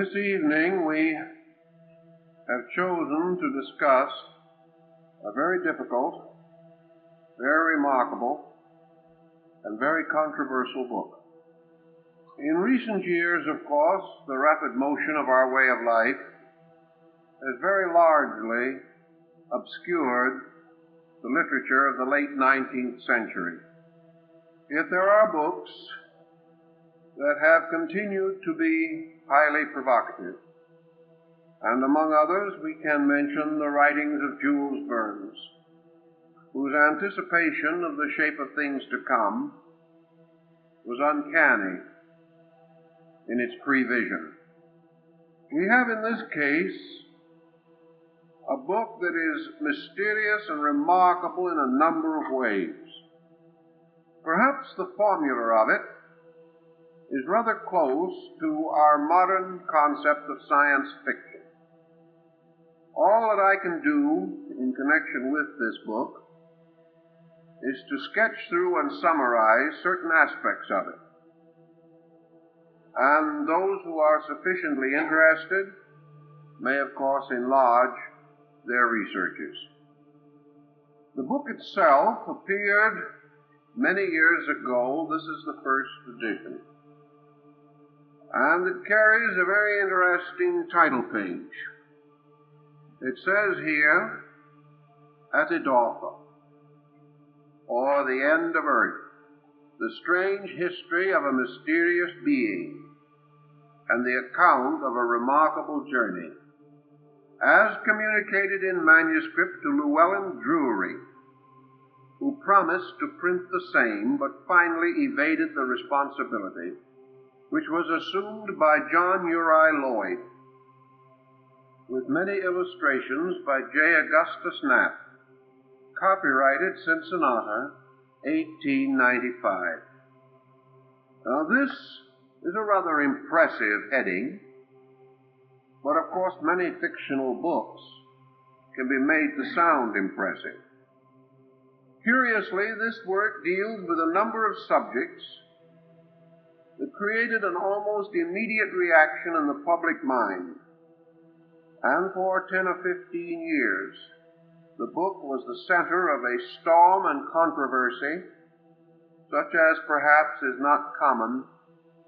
This evening we have chosen to discuss a very difficult, very remarkable, and very controversial book. In recent years, of course, the rapid motion of our way of life has very largely obscured the literature of the late 19th century. Yet there are books that have continued to be highly provocative. And among others, we can mention the writings of Jules Verne, whose anticipation of the shape of things to come was uncanny in its prevision. We have in this case a book that is mysterious and remarkable in a number of ways. Perhaps the formula of it is rather close to our modern concept of science fiction. All that I can do in connection with this book is to sketch through and summarize certain aspects of it. And those who are sufficiently interested may, of course, enlarge their researches. The book itself appeared many years ago. This is the first edition. And it carries a very interesting title page. It says here, Etidorhpa, or the End of Earth, the strange history of a mysterious being, and the account of a remarkable journey, as communicated in manuscript to Llewellyn Drury, who promised to print the same, but finally evaded the responsibility, which was assumed by John Uri Lloyd, with many illustrations by J. Augustus Knapp, copyrighted Cincinnati, 1895. Now this is a rather impressive heading, but of course many fictional books can be made to sound impressive. Curiously, this work deals with a number of subjects that created an almost immediate reaction in the public mind. And for 10 or 15 years, the book was the center of a storm and controversy such as perhaps is not common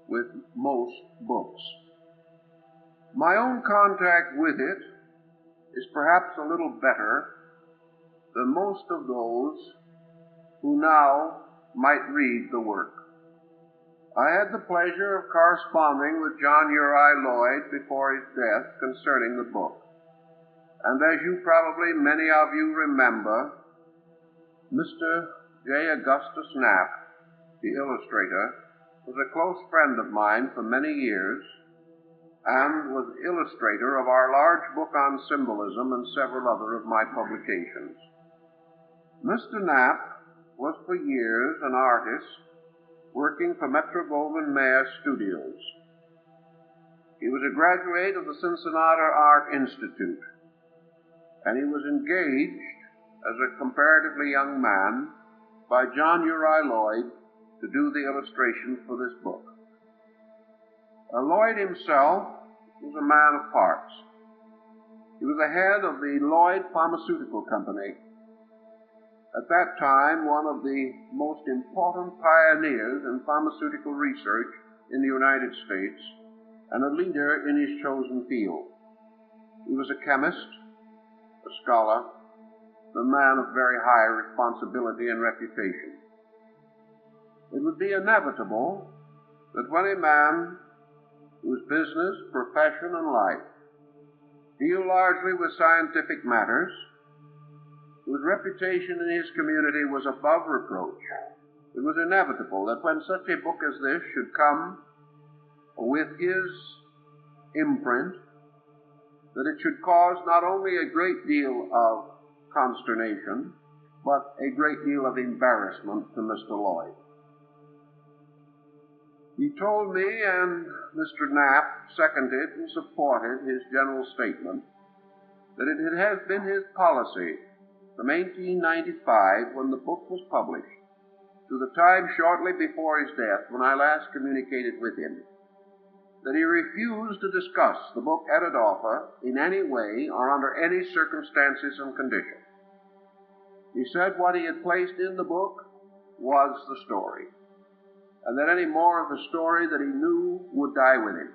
with most books. My own contact with it is perhaps a little better than most of those who now might read the work. I had the pleasure of corresponding with John Uri Lloyd before his death concerning the book. And as you probably, many of you remember, Mr. J. Augustus Knapp, the illustrator, was a close friend of mine for many years and was illustrator of our large book on symbolism and several other of my publications. Mr. Knapp was for years an artist working for Metro-Goldwyn-Mayer Studios. He was a graduate of the Cincinnati Art Institute, and he was engaged as a comparatively young man by John Uri Lloyd to do the illustrations for this book. Lloyd himself was a man of parts. He was the head of the Lloyd Pharmaceutical Company, at that time one of the most important pioneers in pharmaceutical research in the United States and a leader in his chosen field. He was a chemist, a scholar, a man of very high responsibility and reputation. It would be inevitable that when a man whose business, profession, and life deal largely with scientific matters, whose reputation in his community was above reproach, it was inevitable that when such a book as this should come with his imprint, that it should cause not only a great deal of consternation, but a great deal of embarrassment to Mr. Lloyd. He told me, and Mr. Knapp seconded and supported his general statement, that it has been his policy from 1895, when the book was published, to the time shortly before his death, when I last communicated with him, that he refused to discuss the book Etidorhpa in any way or under any circumstances and conditions. He said what he had placed in the book was the story, and that any more of the story that he knew would die with him.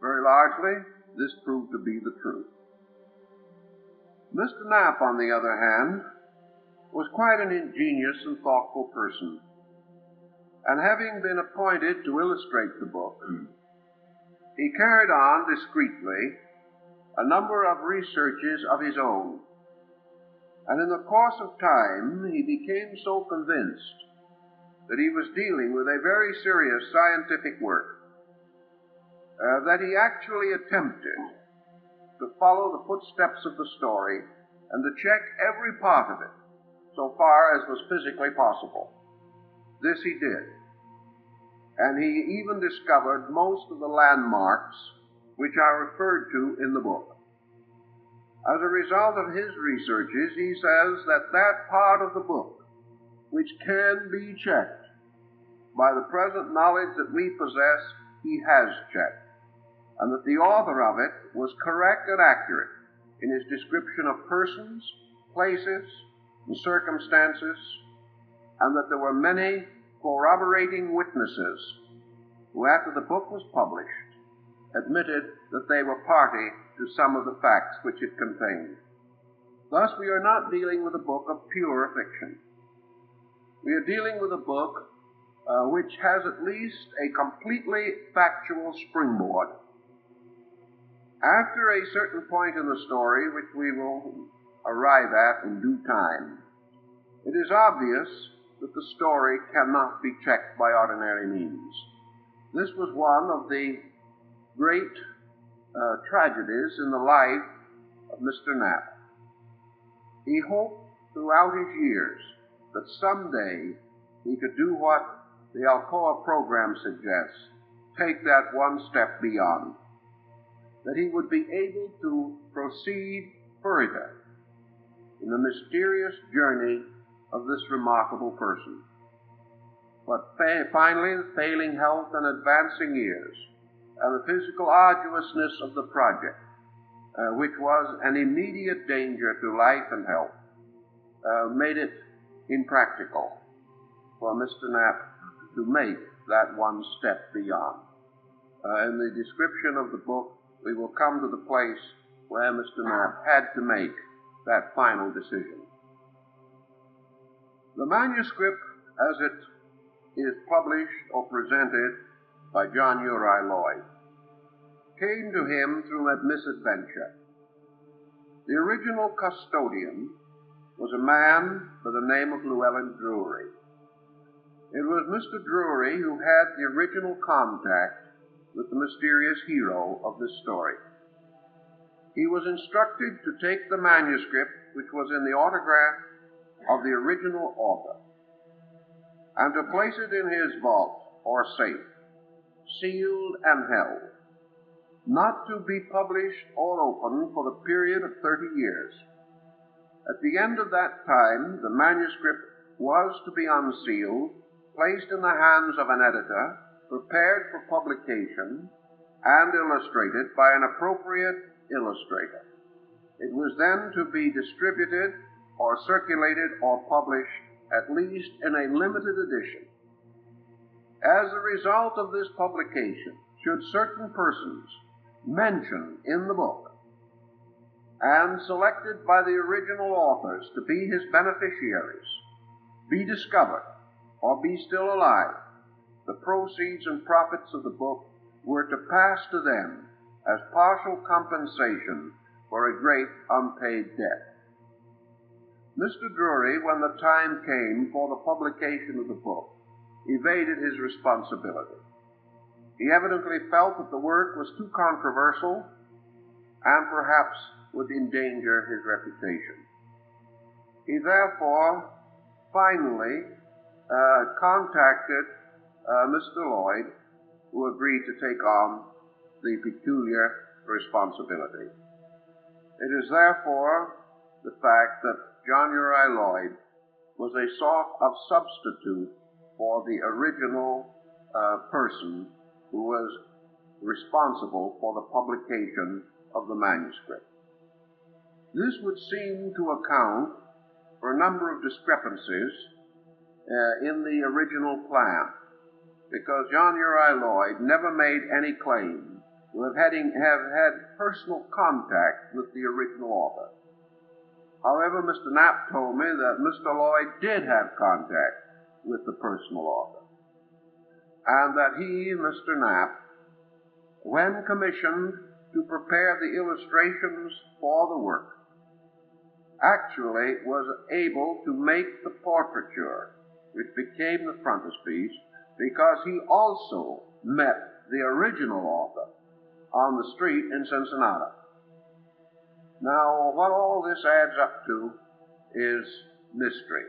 Very largely, this proved to be the truth. Mr. Knapp, on the other hand, was quite an ingenious and thoughtful person, and having been appointed to illustrate the book, he carried on discreetly a number of researches of his own, and in the course of time he became so convinced that he was dealing with a very serious scientific work that he actually attempted to follow the footsteps of the story and to check every part of it so far as was physically possible. This he did, and he even discovered most of the landmarks which are referred to in the book. As a result of his researches, he says that that part of the book which can be checked by the present knowledge that we possess, he has checked, and that the author of it was correct and accurate in his description of persons, places, and circumstances, and that there were many corroborating witnesses who, after the book was published, admitted that they were party to some of the facts which it contained. Thus, we are not dealing with a book of pure fiction. We are dealing with a book which has at least a completely factual springboard. After a certain point in the story, which we will arrive at in due time, it is obvious that the story cannot be checked by ordinary means. This was one of the great tragedies in the life of Mr. Knapp. He hoped throughout his years that someday he could do what the Alcoa program suggests, take that one step beyond, that he would be able to proceed further in the mysterious journey of this remarkable person. But finally, failing health and advancing years, and the physical arduousness of the project, which was an immediate danger to life and health, made it impractical for Mr. Knapp to make that one step beyond. In the description of the book, we will come to the place where Mr. Knapp had to make that final decision. The manuscript, as it is published or presented by John Uri Lloyd, came to him through a misadventure. The original custodian was a man by the name of Llewellyn Drury. It was Mr. Drury who had the original contact with the mysterious hero of this story. He was instructed to take the manuscript, which was in the autograph of the original author, and to place it in his vault or safe, sealed and held, not to be published or opened for the period of 30 years. At the end of that time, the manuscript was to be unsealed, placed in the hands of an editor, prepared for publication, and illustrated by an appropriate illustrator. It was then to be distributed or circulated or published, at least in a limited edition. As a result of this publication, should certain persons mentioned in the book and selected by the original authors to be his beneficiaries be discovered or be still alive, the proceeds and profits of the book were to pass to them as partial compensation for a great unpaid debt. Mr. Drury, when the time came for the publication of the book, evaded his responsibility. He evidently felt that the work was too controversial and perhaps would endanger his reputation. He therefore finally contacted Mr. Lloyd, who agreed to take on the peculiar responsibility. It is therefore the fact that John Uri Lloyd was a sort of substitute for the original person who was responsible for the publication of the manuscript. This would seem to account for a number of discrepancies in the original plan, because John Uri Lloyd never made any claim to have had personal contact with the original author. However, Mr. Knapp told me that Mr. Lloyd did have contact with the personal author, and that he, Mr. Knapp, when commissioned to prepare the illustrations for the work, actually was able to make the portraiture, which became the frontispiece, because he also met the original author on the street in Cincinnati. Now, what all this adds up to is mystery.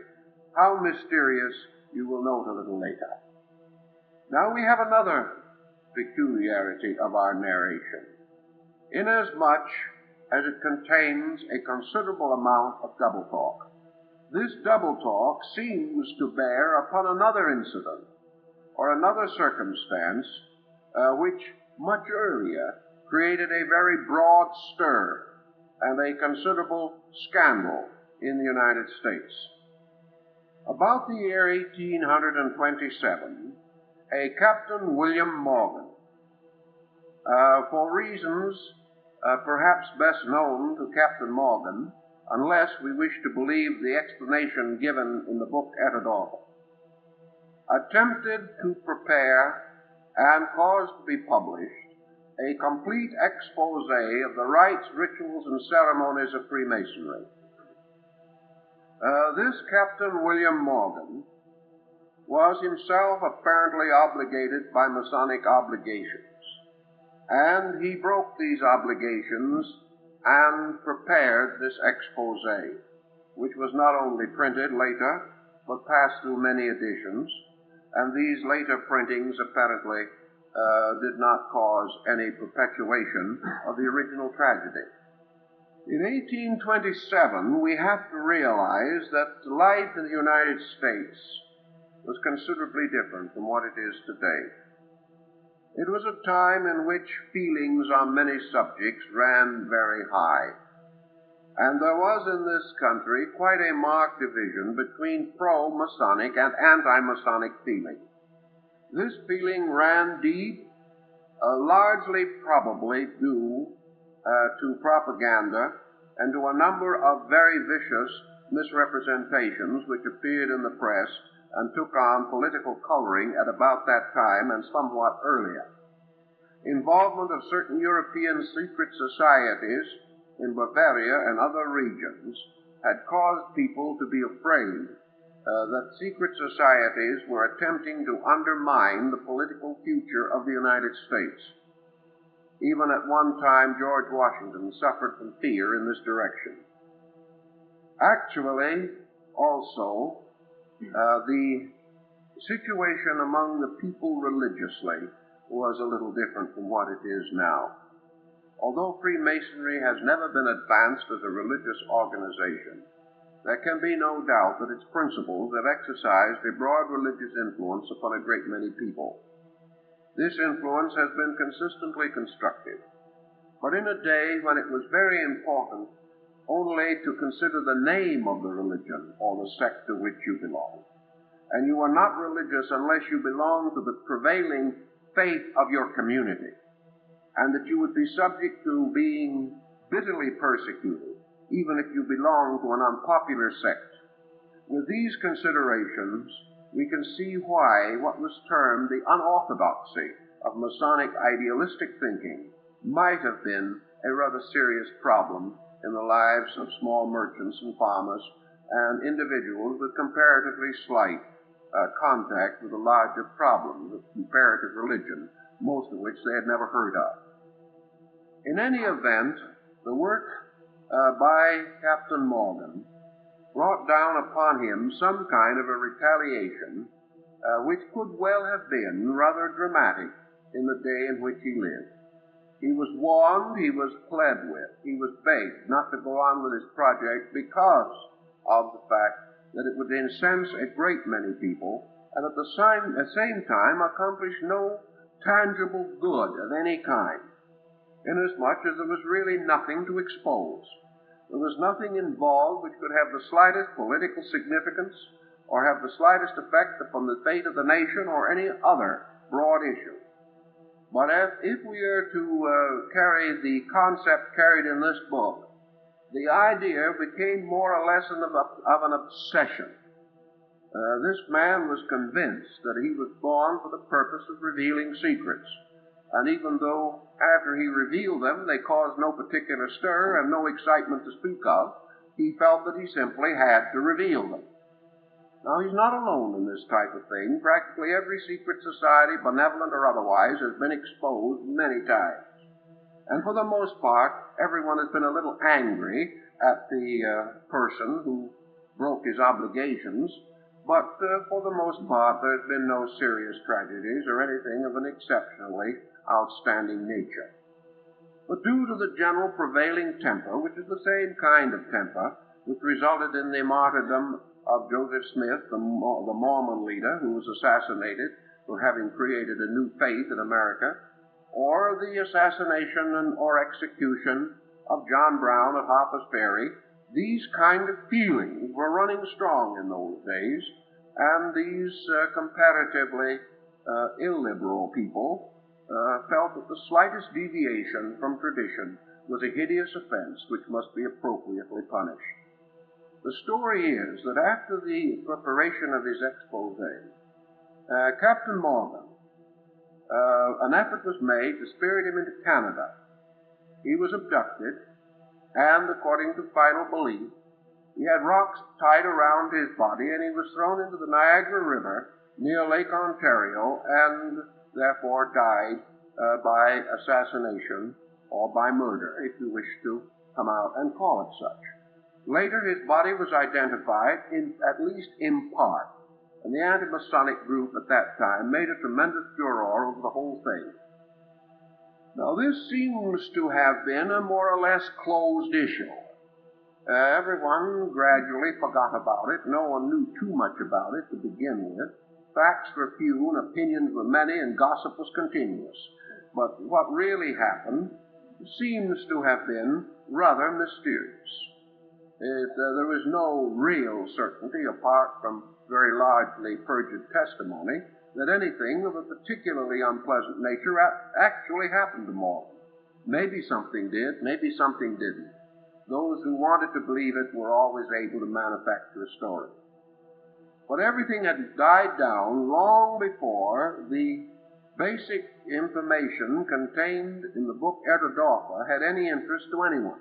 How mysterious, you will note a little later. Now we have another peculiarity of our narration, inasmuch as it contains a considerable amount of double talk. This double talk seems to bear upon another incident or another circumstance which much earlier created a very broad stir and a considerable scandal in the United States. About the year 1827, a Captain William Morgan, for reasons perhaps best known to Captain Morgan, unless we wish to believe the explanation given in the book Etidorhpa, attempted to prepare and cause to be published a complete expose of the rites, rituals, and ceremonies of Freemasonry. This Captain William Morgan was himself apparently obligated by Masonic obligations, and he broke these obligations and prepared this expose, which was not only printed later, but passed through many editions, and these later printings apparently did not cause any perpetuation of the original tragedy. In 1827, we have to realize that life in the United States was considerably different from what it is today. It was a time in which feelings on many subjects ran very high, and there was in this country quite a marked division between pro-Masonic and anti-Masonic feeling. This feeling ran deep, largely probably due to propaganda and to a number of very vicious misrepresentations which appeared in the press and took on political coloring at about that time and somewhat earlier. Involvement of certain European secret societies in Bavaria and other regions had caused people to be afraid that secret societies were attempting to undermine the political future of the United States. Even at one time, George Washington suffered from fear in this direction. Actually, also, the situation among the people religiously was a little different from what it is now. Although Freemasonry has never been advanced as a religious organization, there can be no doubt that its principles have exercised a broad religious influence upon a great many people. This influence has been consistently constructive, but in a day when it was very important only to consider the name of the religion or the sect to which you belong, and you are not religious unless you belong to the prevailing faith of your community, and that you would be subject to being bitterly persecuted even if you belong to an unpopular sect. With these considerations, we can see why what was termed the unorthodoxy of Masonic idealistic thinking might have been a rather serious problem in the lives of small merchants and farmers and individuals with comparatively slight contact with the larger problems of comparative religion, most of which they had never heard of. In any event, the work by Captain Morgan brought down upon him some kind of a retaliation which could well have been rather dramatic in the day in which he lived. He was warned, he was pled with, he was begged not to go on with his project because of the fact that it would incense a great many people and at the same time accomplish no tangible good of any kind, inasmuch as there was really nothing to expose. There was nothing involved which could have the slightest political significance or have the slightest effect upon the fate of the nation or any other broad issue. But if we are to carry the concept carried in this book, the idea became more or less of an obsession. This man was convinced that he was born for the purpose of revealing secrets. And even though after he revealed them they caused no particular stir and no excitement to speak of, he felt that he simply had to reveal them. Now, he's not alone in this type of thing. Practically every secret society, benevolent or otherwise, has been exposed many times. And for the most part, everyone has been a little angry at the person who broke his obligations, but for the most part, there's been no serious tragedies or anything of an exceptionally outstanding nature. But due to the general prevailing temper, which is the same kind of temper which resulted in the martyrdom of Joseph Smith, the Mormon leader who was assassinated for having created a new faith in America, or the assassination or execution of John Brown at Harper's Ferry, these kind of feelings were running strong in those days, and these comparatively illiberal people felt that the slightest deviation from tradition was a hideous offense which must be appropriately punished. The story is that after the preparation of his expose, Captain Morgan, an effort was made to spirit him into Canada. He was abducted, and according to final belief, he had rocks tied around his body, and he was thrown into the Niagara River near Lake Ontario, and therefore died by assassination or by murder, if you wish to come out and call it such. Later, his body was identified, at least in part, and the anti-Masonic group at that time made a tremendous furor over the whole thing. Now, this seems to have been a more or less closed issue. Everyone gradually forgot about it. No one knew too much about it to begin with. Facts were few, and opinions were many, and gossip was continuous. But what really happened seems to have been rather mysterious. There was no real certainty, apart from very largely perjured testimony, that anything of a particularly unpleasant nature actually happened to Morgan. Maybe something did, maybe something didn't. Those who wanted to believe it were always able to manufacture a story. But everything had died down long before the basic information contained in the book Etidorhpa had any interest to anyone.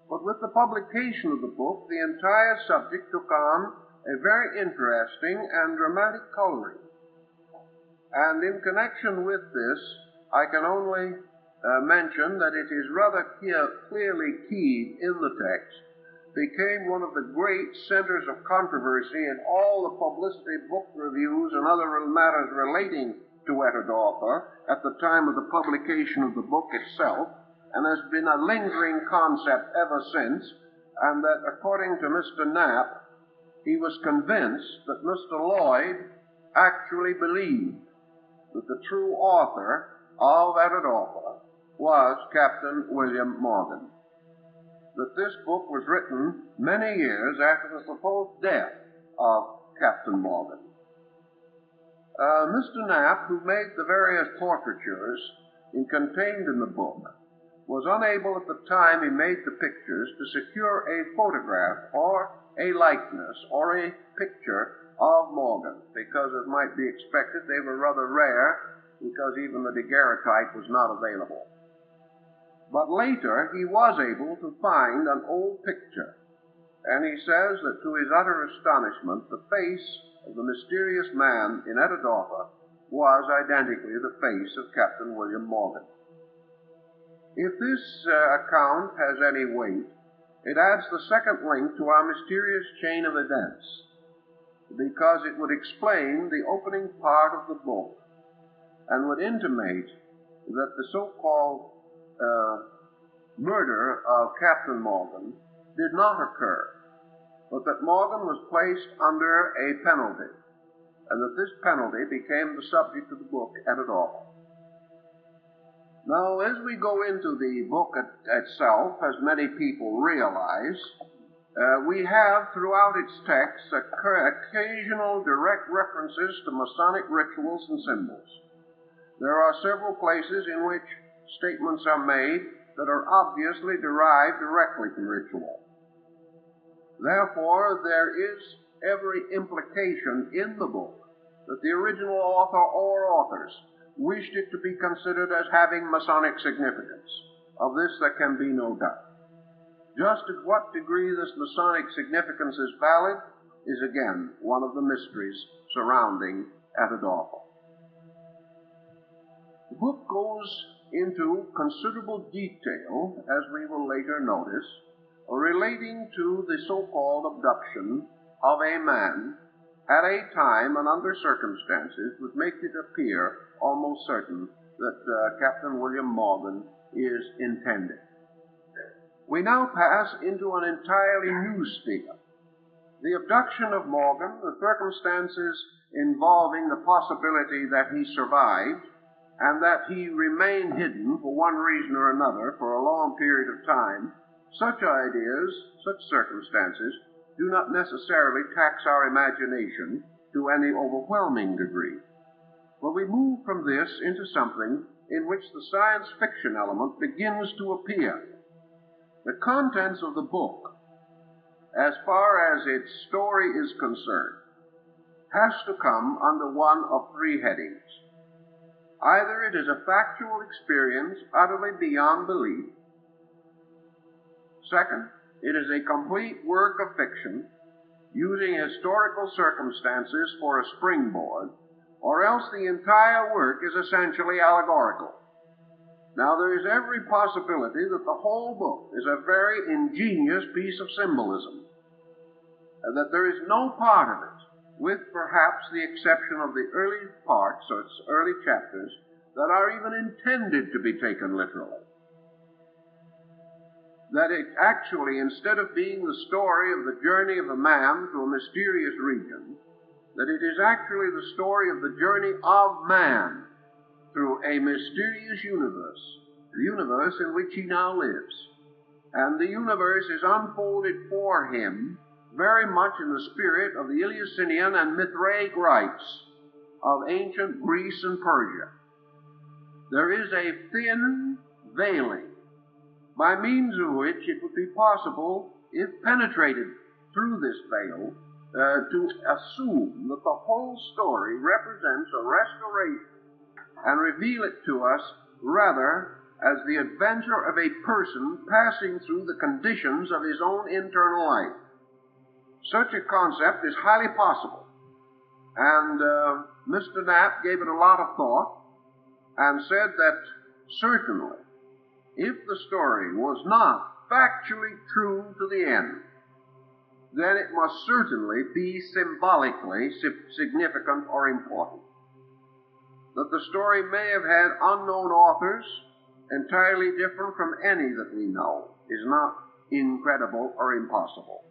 But with the publication of the book, the entire subject took on a very interesting and dramatic coloring. And in connection with this, I can only mention that it is rather clearly keyed in the text, became one of the great centers of controversy in all the publicity, book reviews, and other matters relating to Etidorhpa at the time of the publication of the book itself, and has been a lingering concept ever since, and that according to Mr. Knapp, he was convinced that Mr. Lloyd actually believed that the true author of Etidorhpa was Captain William Morgan. That this book was written many years after the supposed death of Captain Morgan. Mr. Knapp, who made the various portraitures contained in the book, was unable at the time he made the pictures to secure a photograph or a likeness or a picture of Morgan, because, as might be expected, they were rather rare, because even the daguerreotype was not available. But later he was able to find an old picture, and he says that to his utter astonishment, the face of the mysterious man in Etidorhpa was identically the face of Captain William Morgan. If this account has any weight, it adds the second link to our mysterious chain of events, because it would explain the opening part of the book and would intimate that the so-called murder of Captain Morgan did not occur, but that Morgan was placed under a penalty. and that this penalty became the subject of the book Etidorhpa. Now, as we go into the book itself, as many people realize, we have throughout its text occasional direct references to Masonic rituals and symbols. There are several places in which statements are made that are obviously derived directly from ritual. Therefore, there is every implication in the book that the original author or authors wished it to be considered as having Masonic significance. Of this there can be no doubt. Just at what degree this Masonic significance is valid is again one of the mysteries surrounding Etidorhpa. The book goes into considerable detail, as we will later notice, relating to the so-called abduction of a man at a time and under circumstances which make it appear almost certain that Captain William Morgan is intended. We now pass into an entirely new sphere. The abduction of Morgan, the circumstances involving the possibility that he survived and that he remained hidden for one reason or another for a long period of time, such ideas, such circumstances, do not necessarily tax our imagination to any overwhelming degree. But we move from this into something in which the science fiction element begins to appear. The contents of the book, as far as its story is concerned, has to come under one of three headings. Either it is a factual experience utterly beyond belief. Second, it is a complete work of fiction, using historical circumstances for a springboard, or else the entire work is essentially allegorical. Now, there is every possibility that the whole book is a very ingenious piece of symbolism, and that there is no part of it, with perhaps the exception of the early parts or its early chapters, that are even intended to be taken literally. That it actually, instead of being the story of the journey of a man to a mysterious region, that it is actually the story of the journey of man through a mysterious universe, the universe in which he now lives. And the universe is unfolded for him very much in the spirit of the Eleusinian and Mithraic rites of ancient Greece and Persia. There is a thin veiling by means of which it would be possible, if penetrated through this veil, to assume that the whole story represents a restoration and reveal it to us rather as the adventure of a person passing through the conditions of his own internal life. Such a concept is highly possible, and Mr. Knapp gave it a lot of thought and said that certainly, if the story was not factually true to the end, then it must certainly be symbolically significant or important. That the story may have had unknown authors entirely different from any that we know is not incredible or impossible.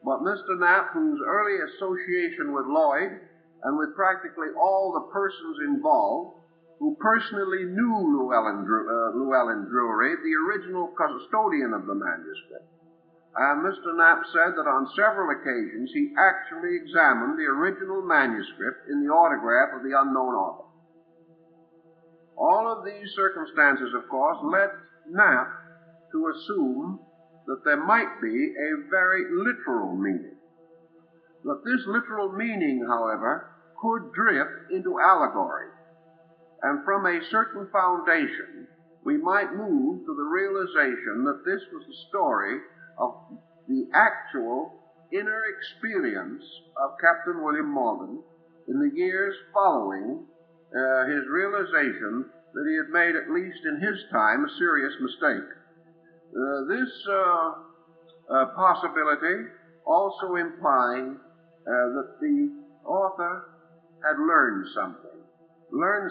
But Mr. Knapp, whose early association with Lloyd and with practically all the persons involved, who personally knew Llewellyn Drury, the original custodian of the manuscript, Mr. Knapp said that on several occasions he actually examined the original manuscript in the autograph of the unknown author. All of these circumstances, of course, led Knapp to assume that there might be a very literal meaning. That this literal meaning, however, could drift into allegory, and from a certain foundation we might move to the realization that this was the story of the actual inner experience of Captain William Morgan in the years following his realization that he had made, at least in his time, a serious mistake. This possibility also implying that the author had learned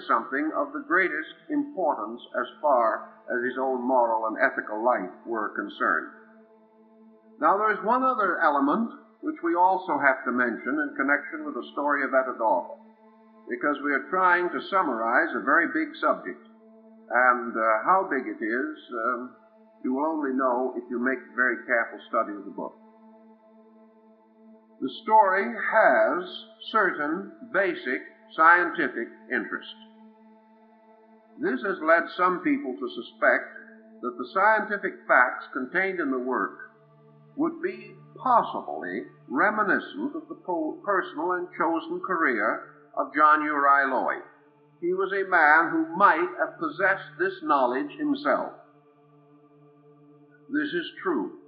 something of the greatest importance as far as his own moral and ethical life were concerned. Now, there is one other element which we also have to mention in connection with the story of Etidorhpa, because we are trying to summarize a very big subject, and how big it is, you will only know if you make a very careful study of the book. The story has certain basic scientific interest. This has led some people to suspect that the scientific facts contained in the work would be possibly reminiscent of the personal and chosen career of John Uri Lloyd. He was a man who might have possessed this knowledge himself. This is true.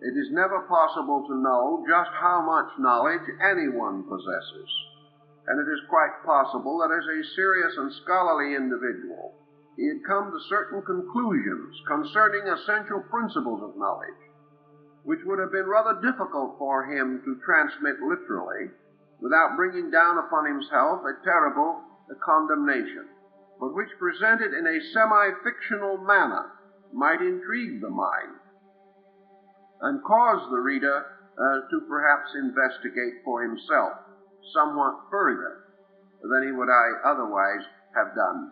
It is never possible to know just how much knowledge anyone possesses, and it is quite possible that as a serious and scholarly individual, he had come to certain conclusions concerning essential principles of knowledge, which would have been rather difficult for him to transmit literally without bringing down upon himself a terrible condemnation, but which presented in a semi-fictional manner might intrigue the mind and cause the reader to perhaps investigate for himself somewhat further than he would otherwise have done.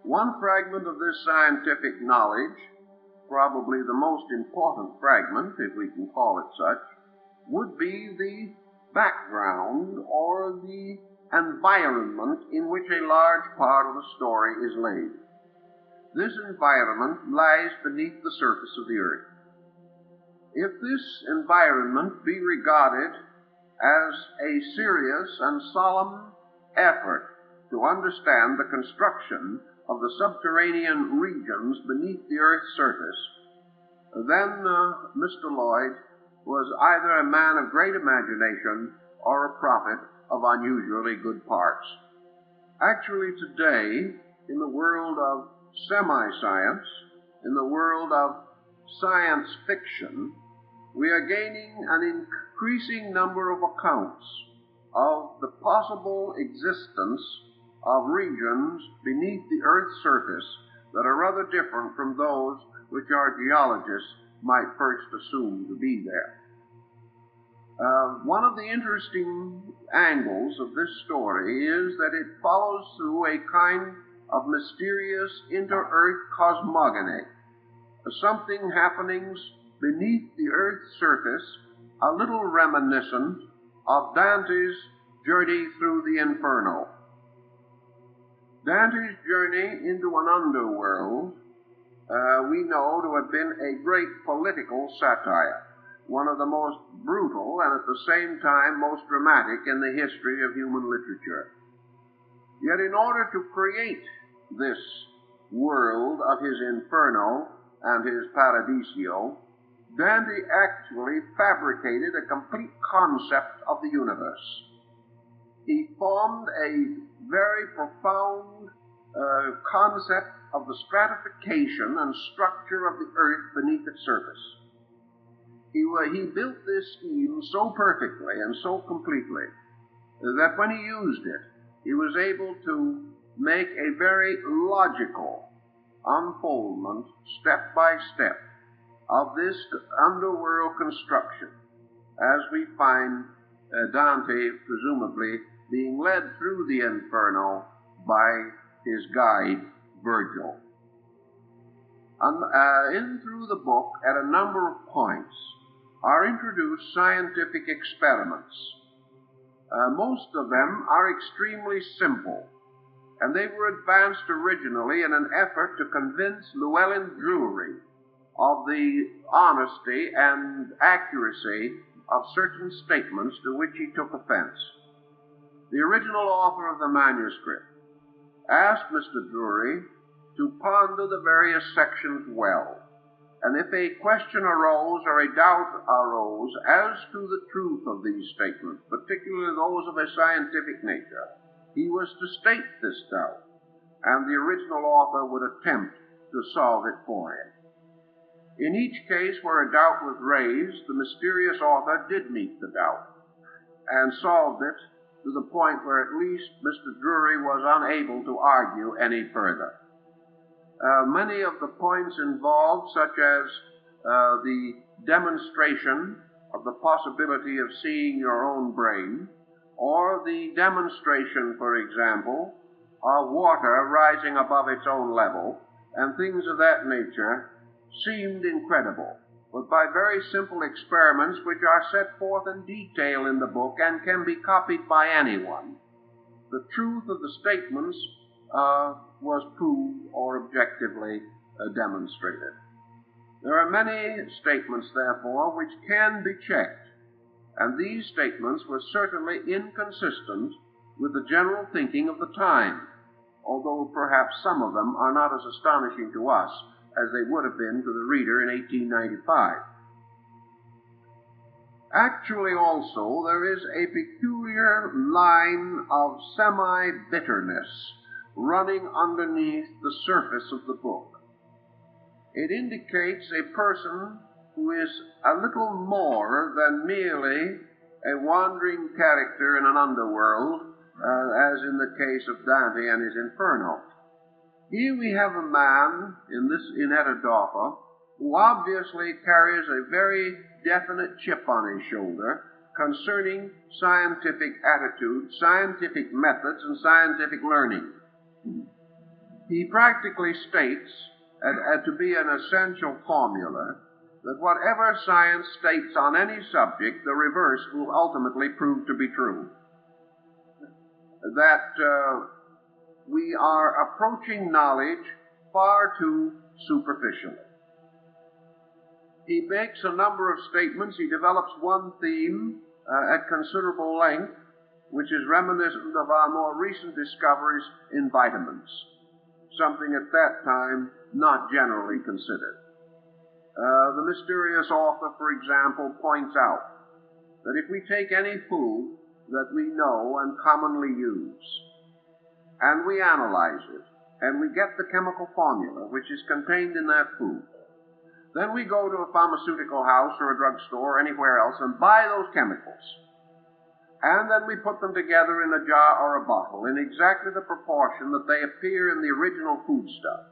One fragment of this scientific knowledge, probably the most important fragment, if we can call it such, would be the background or the environment in which a large part of the story is laid. This environment lies beneath the surface of the earth. If this environment be regarded as a serious and solemn effort to understand the construction of the subterranean regions beneath the earth's surface, then Mr. Lloyd was either a man of great imagination or a prophet of unusually good parts. Actually, today, in the world of semi-science, in the world of science fiction, we are gaining an increasing number of accounts of the possible existence of regions beneath the Earth's surface that are rather different from those which our geologists might first assume to be there. One of the interesting angles of this story is that it follows through a kind of mysterious inter-earth cosmogony, something happenings beneath the earth's surface, a little reminiscent of Dante's journey through the Inferno. Dante's journey into an underworld we know to have been a great political satire, one of the most brutal and at the same time most dramatic in the history of human literature. Yet in order to create this world of his Inferno and his Paradiso, Dante actually fabricated a complete concept of the universe. He formed a very profound concept of the stratification and structure of the earth beneath its surface. He built this scheme so perfectly and so completely that when he used it, he was able to make a very logical unfoldment, step by step, of this underworld construction, as we find Dante presumably being led through the Inferno by his guide, Virgil. In through the book, at a number of points, are introduced scientific experiments. Most of them are extremely simple, and they were advanced originally in an effort to convince Llewellyn Drury of the honesty and accuracy of certain statements to which he took offense. The original author of the manuscript asked Mr. Drury to ponder the various sections well, and if a question arose or a doubt arose as to the truth of these statements, particularly those of a scientific nature, he was to state this doubt, and the original author would attempt to solve it for him. In each case where a doubt was raised, the mysterious author did meet the doubt and solved it to the point where at least Mr. Drury was unable to argue any further. Many of the points involved, such as the demonstration of the possibility of seeing your own brain, or the demonstration, for example, of water rising above its own level, and things of that nature, seemed incredible. But by very simple experiments which are set forth in detail in the book and can be copied by anyone, the truth of the statements was proved or objectively demonstrated. There are many statements, therefore, which can be checked, and these statements were certainly inconsistent with the general thinking of the time, although perhaps some of them are not as astonishing to us as they would have been to the reader in 1895. Actually, also, there is a peculiar line of semi-bitterness running underneath the surface of the book. It indicates a person who is a little more than merely a wandering character in an underworld, as in the case of Dante and his Inferno. Here we have a man in Etidorhpa who obviously carries a very definite chip on his shoulder concerning scientific attitudes, scientific methods, and scientific learning. He practically states, to be an essential formula, that whatever science states on any subject, the reverse will ultimately prove to be true. That we are approaching knowledge far too superficially. He makes a number of statements. He develops one theme at considerable length, which is reminiscent of our more recent discoveries in vitamins, something at that time not generally considered. The mysterious author, for example, points out that if we take any food that we know and commonly use, and we analyze it, and we get the chemical formula which is contained in that food, then we go to a pharmaceutical house or a drugstore or anywhere else and buy those chemicals. And then we put them together in a jar or a bottle in exactly the proportion that they appear in the original foodstuff.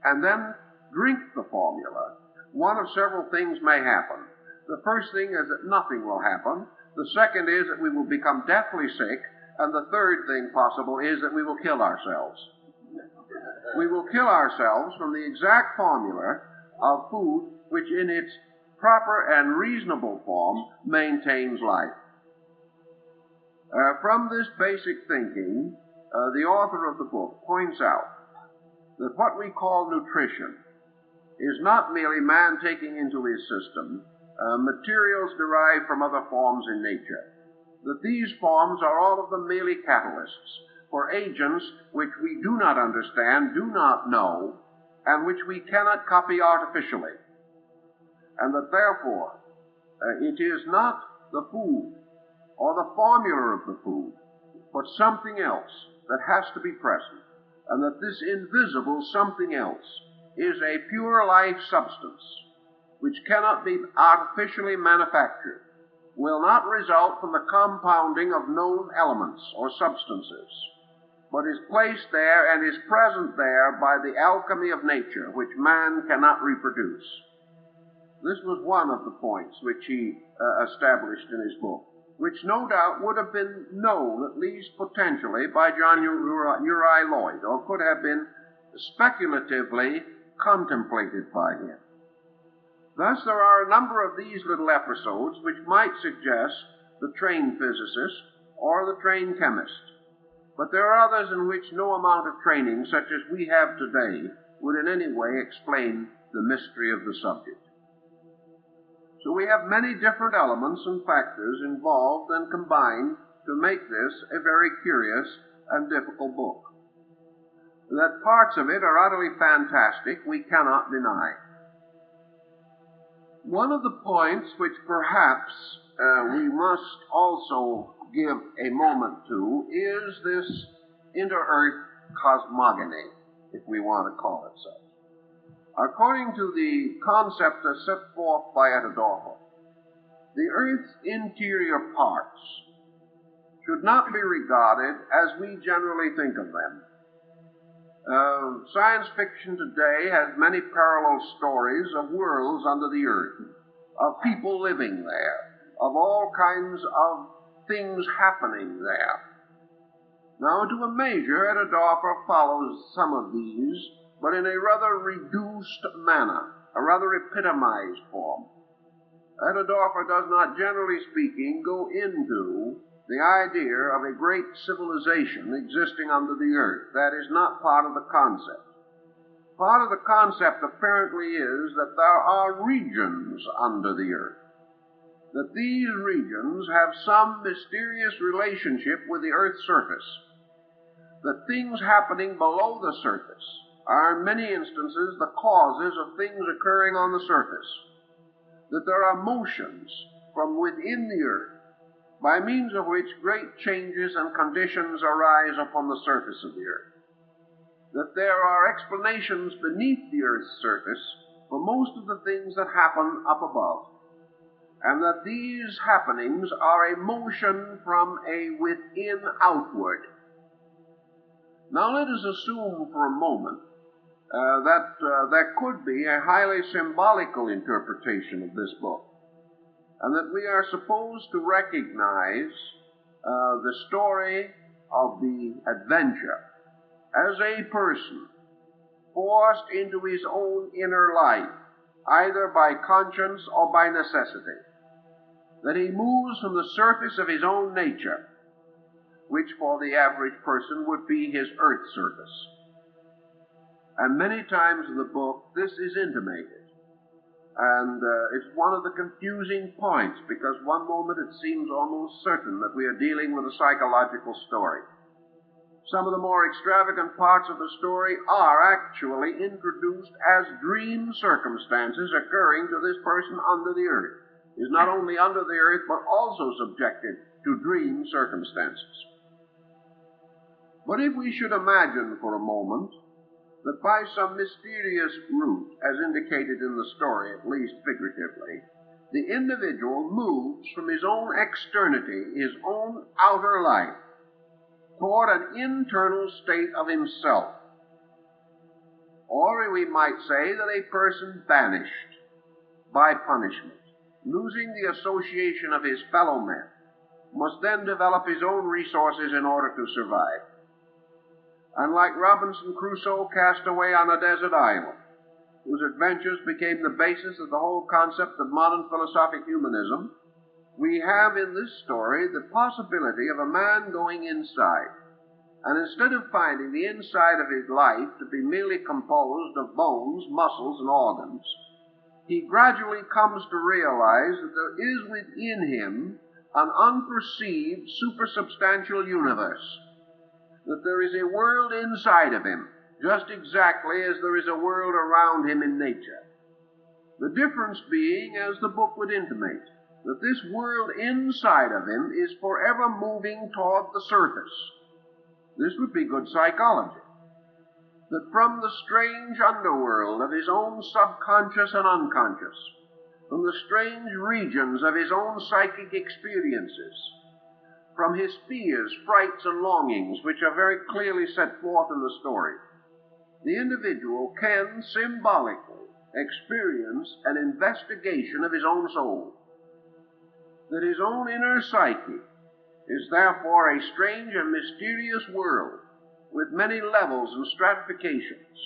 And then drink the formula. One of several things may happen. The first thing is that nothing will happen. The second is that we will become deathly sick. And the third thing possible is that we will kill ourselves. We will kill ourselves from the exact formula of food which in its proper and reasonable form maintains life. From this basic thinking, the author of the book points out that what we call nutrition is not merely man taking into his system materials derived from other forms in nature, that these forms are all of them merely catalysts for agents which we do not understand, do not know, and which we cannot copy artificially, and that therefore it is not the food or the formula of the food, but something else that has to be present, and that this invisible something else is a pure life substance which cannot be artificially manufactured, will not result from the compounding of known elements or substances, but is placed there and is present there by the alchemy of nature, which man cannot reproduce. This was one of the points which he established in his book, which no doubt would have been known, at least potentially, by John Uri Lloyd, or could have been speculatively contemplated by him. Thus, there are a number of these little episodes which might suggest the trained physicist or the trained chemist. But there are others in which no amount of training, such as we have today, would in any way explain the mystery of the subject. So we have many different elements and factors involved and combined to make this a very curious and difficult book. That parts of it are utterly fantastic, we cannot deny. One of the points which perhaps we must also give a moment to is this inter-earth cosmogony, if we want to call it such. According to the concept as set forth by Etidorhpa, the Earth's interior parts should not be regarded as we generally think of them. Science fiction today has many parallel stories of worlds under the earth, of people living there, of all kinds of things happening there. Now, to a measure, Etidorhpa follows some of these, but in a rather reduced manner, a rather epitomized form. Etidorhpa does not, generally speaking, go into the idea of a great civilization existing under the earth. That is not part of the concept. Part of the concept apparently is that there are regions under the earth, that these regions have some mysterious relationship with the earth's surface, that things happening below the surface are in many instances the causes of things occurring on the surface, that there are motions from within the earth by means of which great changes and conditions arise upon the surface of the earth, that there are explanations beneath the earth's surface for most of the things that happen up above, and that these happenings are a motion from a within outward. Now let us assume for a moment that there could be a highly symbolical interpretation of this book, and that we are supposed to recognize the story of the adventure as a person forced into his own inner life, either by conscience or by necessity, that he moves from the surface of his own nature, which for the average person would be his earth surface. And many times in the book this is intimated. And it's one of the confusing points, because one moment it seems almost certain that we are dealing with a psychological story. Some of the more extravagant parts of the story are actually introduced as dream circumstances occurring to this person under the earth. He is not only under the earth, but also subjected to dream circumstances. But if we should imagine for a moment that by some mysterious route, as indicated in the story, at least figuratively, the individual moves from his own externity, his own outer life, toward an internal state of himself. Or we might say that a person banished by punishment, losing the association of his fellow men, must then develop his own resources in order to survive. And like Robinson Crusoe cast away on a desert island, whose adventures became the basis of the whole concept of modern philosophic humanism, we have in this story the possibility of a man going inside, and instead of finding the inside of his life to be merely composed of bones, muscles, and organs, he gradually comes to realize that there is within him an unperceived supersubstantial universe, that there is a world inside of him, just exactly as there is a world around him in nature. The difference being, as the book would intimate, that this world inside of him is forever moving toward the surface. This would be good psychology. That from the strange underworld of his own subconscious and unconscious, from the strange regions of his own psychic experiences, from his fears, frights, and longings, which are very clearly set forth in the story, the individual can symbolically experience an investigation of his own soul. That his own inner psyche is therefore a strange and mysterious world with many levels and stratifications,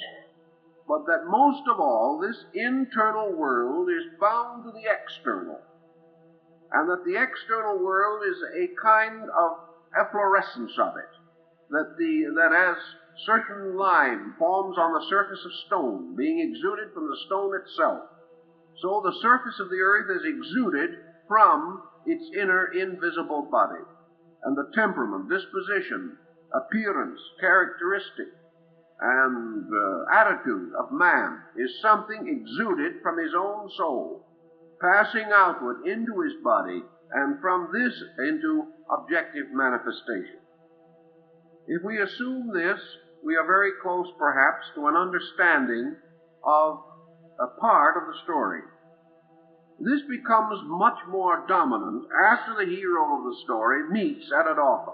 but that most of all this internal world is bound to the external, and that the external world is a kind of efflorescence of it, that as certain lime forms on the surface of stone, being exuded from the stone itself, so the surface of the earth is exuded from its inner invisible body. And the temperament, disposition, appearance, characteristic, and attitude of man is something exuded from his own soul, passing outward into his body, and from this into objective manifestation. If we assume this, we are very close, perhaps, to an understanding of a part of the story. This becomes much more dominant after the hero of the story meets Etidorhpa.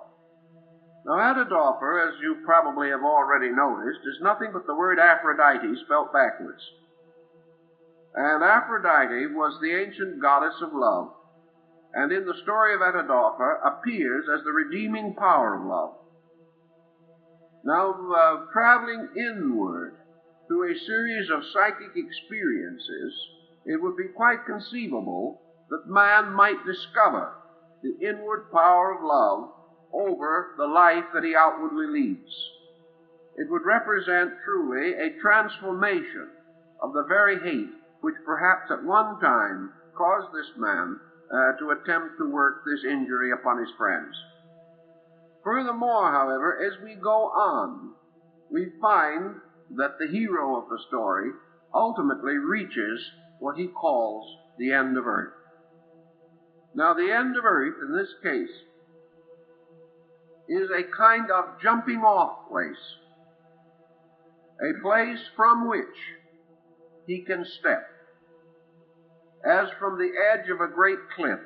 Now, Etidorhpa, as you probably have already noticed, is nothing but the word Aphrodite spelt backwards. And Aphrodite was the ancient goddess of love. and in the story of Etidorhpa appears as the redeeming power of love. Now, traveling inward through a series of psychic experiences, it would be quite conceivable that man might discover the inward power of love over the life that he outwardly leads. It would represent truly a transformation of the very hate which perhaps at one time caused this man to attempt to work this injury upon his friends. Furthermore, however, as we go on, we find that the hero of the story ultimately reaches what he calls the end of earth. Now, the end of earth, in this case, is a kind of jumping off place, a place from which he can step, as from the edge of a great cliff.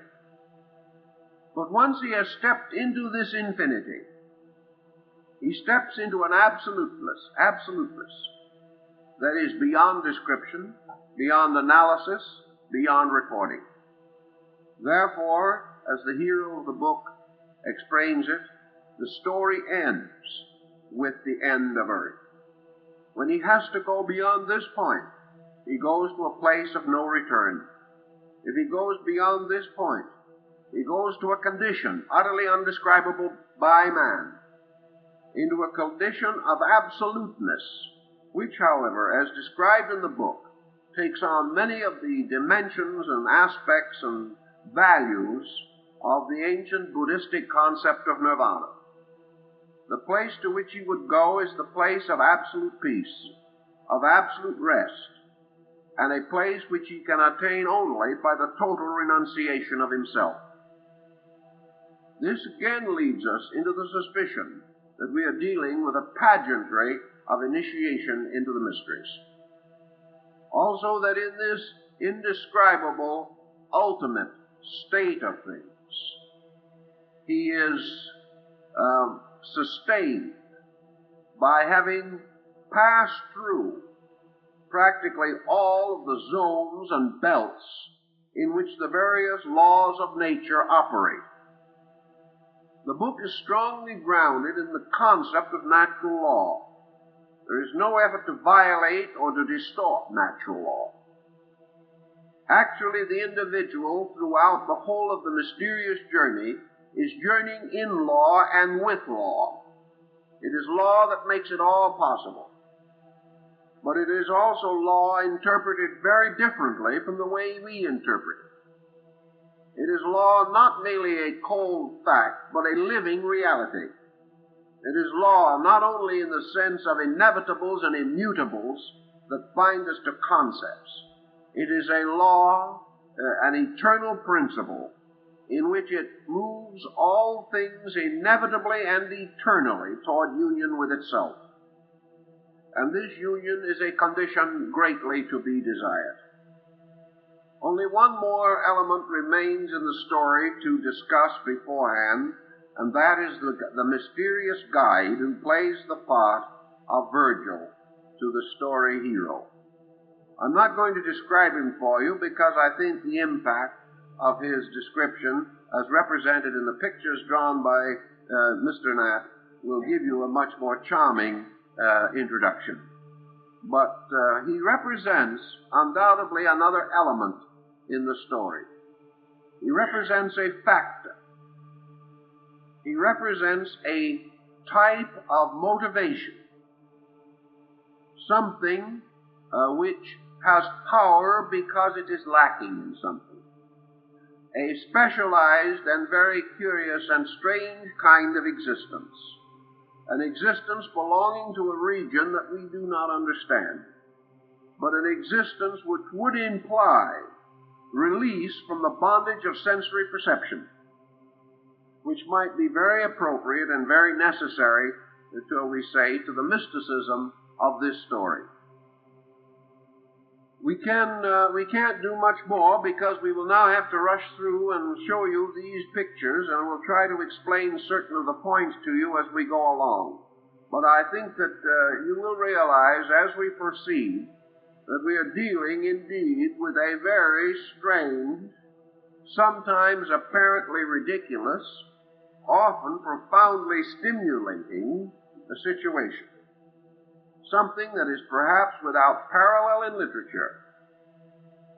But once he has stepped into this infinity, he steps into an absoluteness that is beyond description, beyond analysis, beyond recording. Therefore, as the hero of the book explains it, the story ends with the end of earth. When he has to go beyond this point, he goes to a place of no return. If he goes beyond this point, he goes to a condition utterly undescribable by man, into a condition of absoluteness, which, however, as described in the book, takes on many of the dimensions and aspects and values of the ancient Buddhistic concept of nirvana. The place to which he would go is the place of absolute peace, of absolute rest, and a place which he can attain only by the total renunciation of himself. This again leads us into the suspicion that we are dealing with a pageantry of initiation into the mysteries. Also, that in this indescribable ultimate state of things, he is sustained by having passed through practically all of the zones and belts in which the various laws of nature operate. The book is strongly grounded in the concept of natural law. There is no effort to violate or to distort natural law. Actually, the individual, throughout the whole of the mysterious journey, is journeying in law and with law. It is law that makes it all possible. But it is also law interpreted very differently from the way we interpret it. It is law not merely a cold fact, but a living reality. It is law not only in the sense of inevitables and immutables that bind us to concepts. It is a law, an eternal principle, in which it moves all things inevitably and eternally toward union with itself. And this union is a condition greatly to be desired. Only one more element remains in the story to discuss beforehand, and that is the mysterious guide who plays the part of Virgil to the story hero. I'm not going to describe him for you because I think the impact of his description, as represented in the pictures drawn by Mr. Nat, will give you a much more charming introduction. But he represents undoubtedly another element in the story. He represents a factor. He represents a type of motivation, something which has power because it is lacking in something. A specialized and very curious and strange kind of existence. An existence belonging to a region that we do not understand, but an existence which would imply release from the bondage of sensory perception, which might be very appropriate and very necessary, shall we say, to the mysticism of this story. We can't do much more because we will now have to rush through and show you these pictures, and we'll try to explain certain of the points to you as we go along. But I think that you will realize as we proceed that we are dealing indeed with a very strange sometimes apparently ridiculous, often profoundly stimulating a situation. Something that is perhaps without parallel in literature.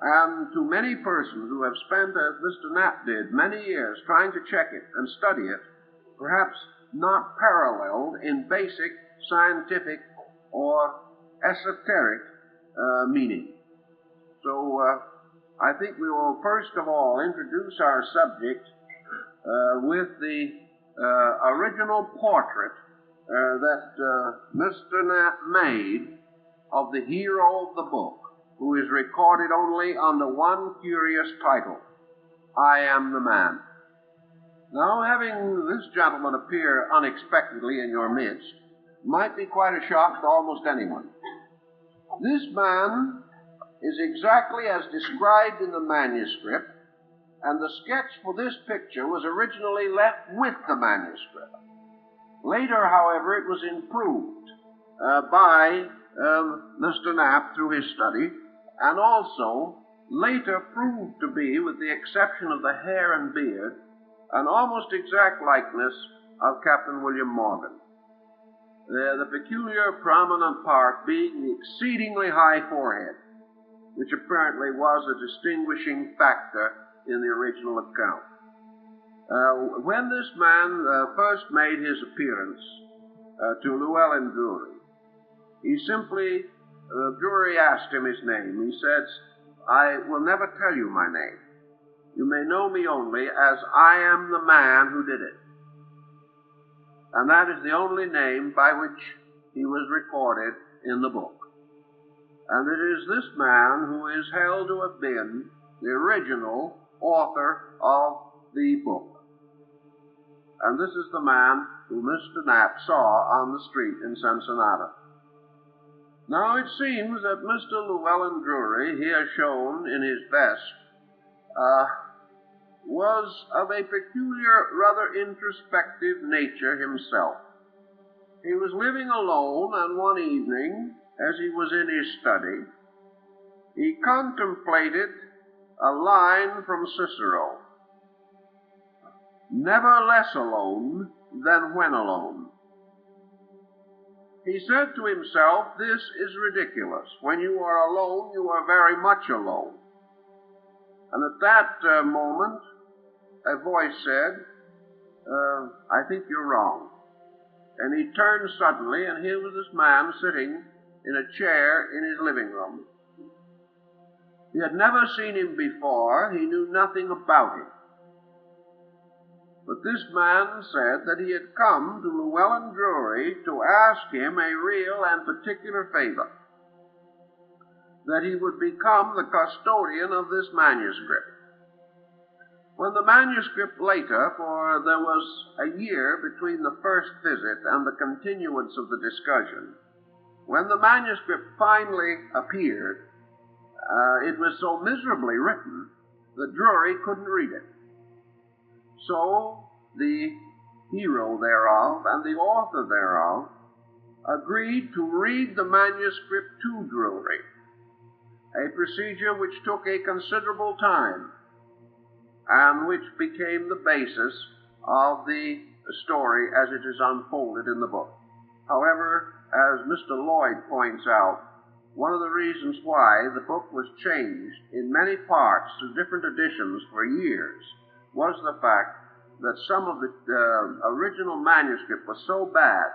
And to many persons who have spent, as Mr. Knapp did, many years trying to check it and study it, perhaps not paralleled in basic scientific or esoteric meaning. So I think we will first of all introduce our subject with the original portrait that Mr. Knapp made of the hero of the book, who is recorded only under one curious title, I Am the Man. Now, having this gentleman appear unexpectedly in your midst might be quite a shock to almost anyone. This man is exactly as described in the manuscript, and the sketch for this picture was originally left with the manuscript. Later, however, it was improved by Mr. Knapp through his study, and also later proved to be, with the exception of the hair and beard, an almost exact likeness of Captain William Morgan. The peculiar prominent part being the exceedingly high forehead, which apparently was a distinguishing factor in the original account. When this man first made his appearance to Llewellyn Drury, he simply, Drury asked him his name. He said, I will never tell you my name. You may know me only as I am the man who did it. And that is the only name by which he was recorded in the book. And it is this man who is held to have been the original author of the book. And this is the man who Mr. Knapp saw on the street in Cincinnati. Now it seems that Mr. Llewellyn Drury, here shown in his vest, was of a peculiar, rather introspective nature himself. He was living alone, and one evening, as he was in his study, he contemplated a line from Cicero, never less alone than when alone. He said to himself, this is ridiculous. When you are alone, you are very much alone. And at that moment, a voice said, I think you're wrong. And he turned suddenly, and here was this man sitting in a chair in his living room. He had never seen him before. He knew nothing about him. But this man said that he had come to Llewellyn Drury to ask him a real and particular favor, that he would become the custodian of this manuscript. When the manuscript later, for there was a year between the first visit and the continuance of the discussion, when the manuscript finally appeared, it was so miserably written that Drury couldn't read it. So the hero thereof and the author thereof agreed to read the manuscript to Drury, a procedure which took a considerable time and which became the basis of the story as it is unfolded in the book. However, as Mr. Lloyd points out, one of the reasons why the book was changed in many parts to different editions for years was the fact that some of the original manuscript was so bad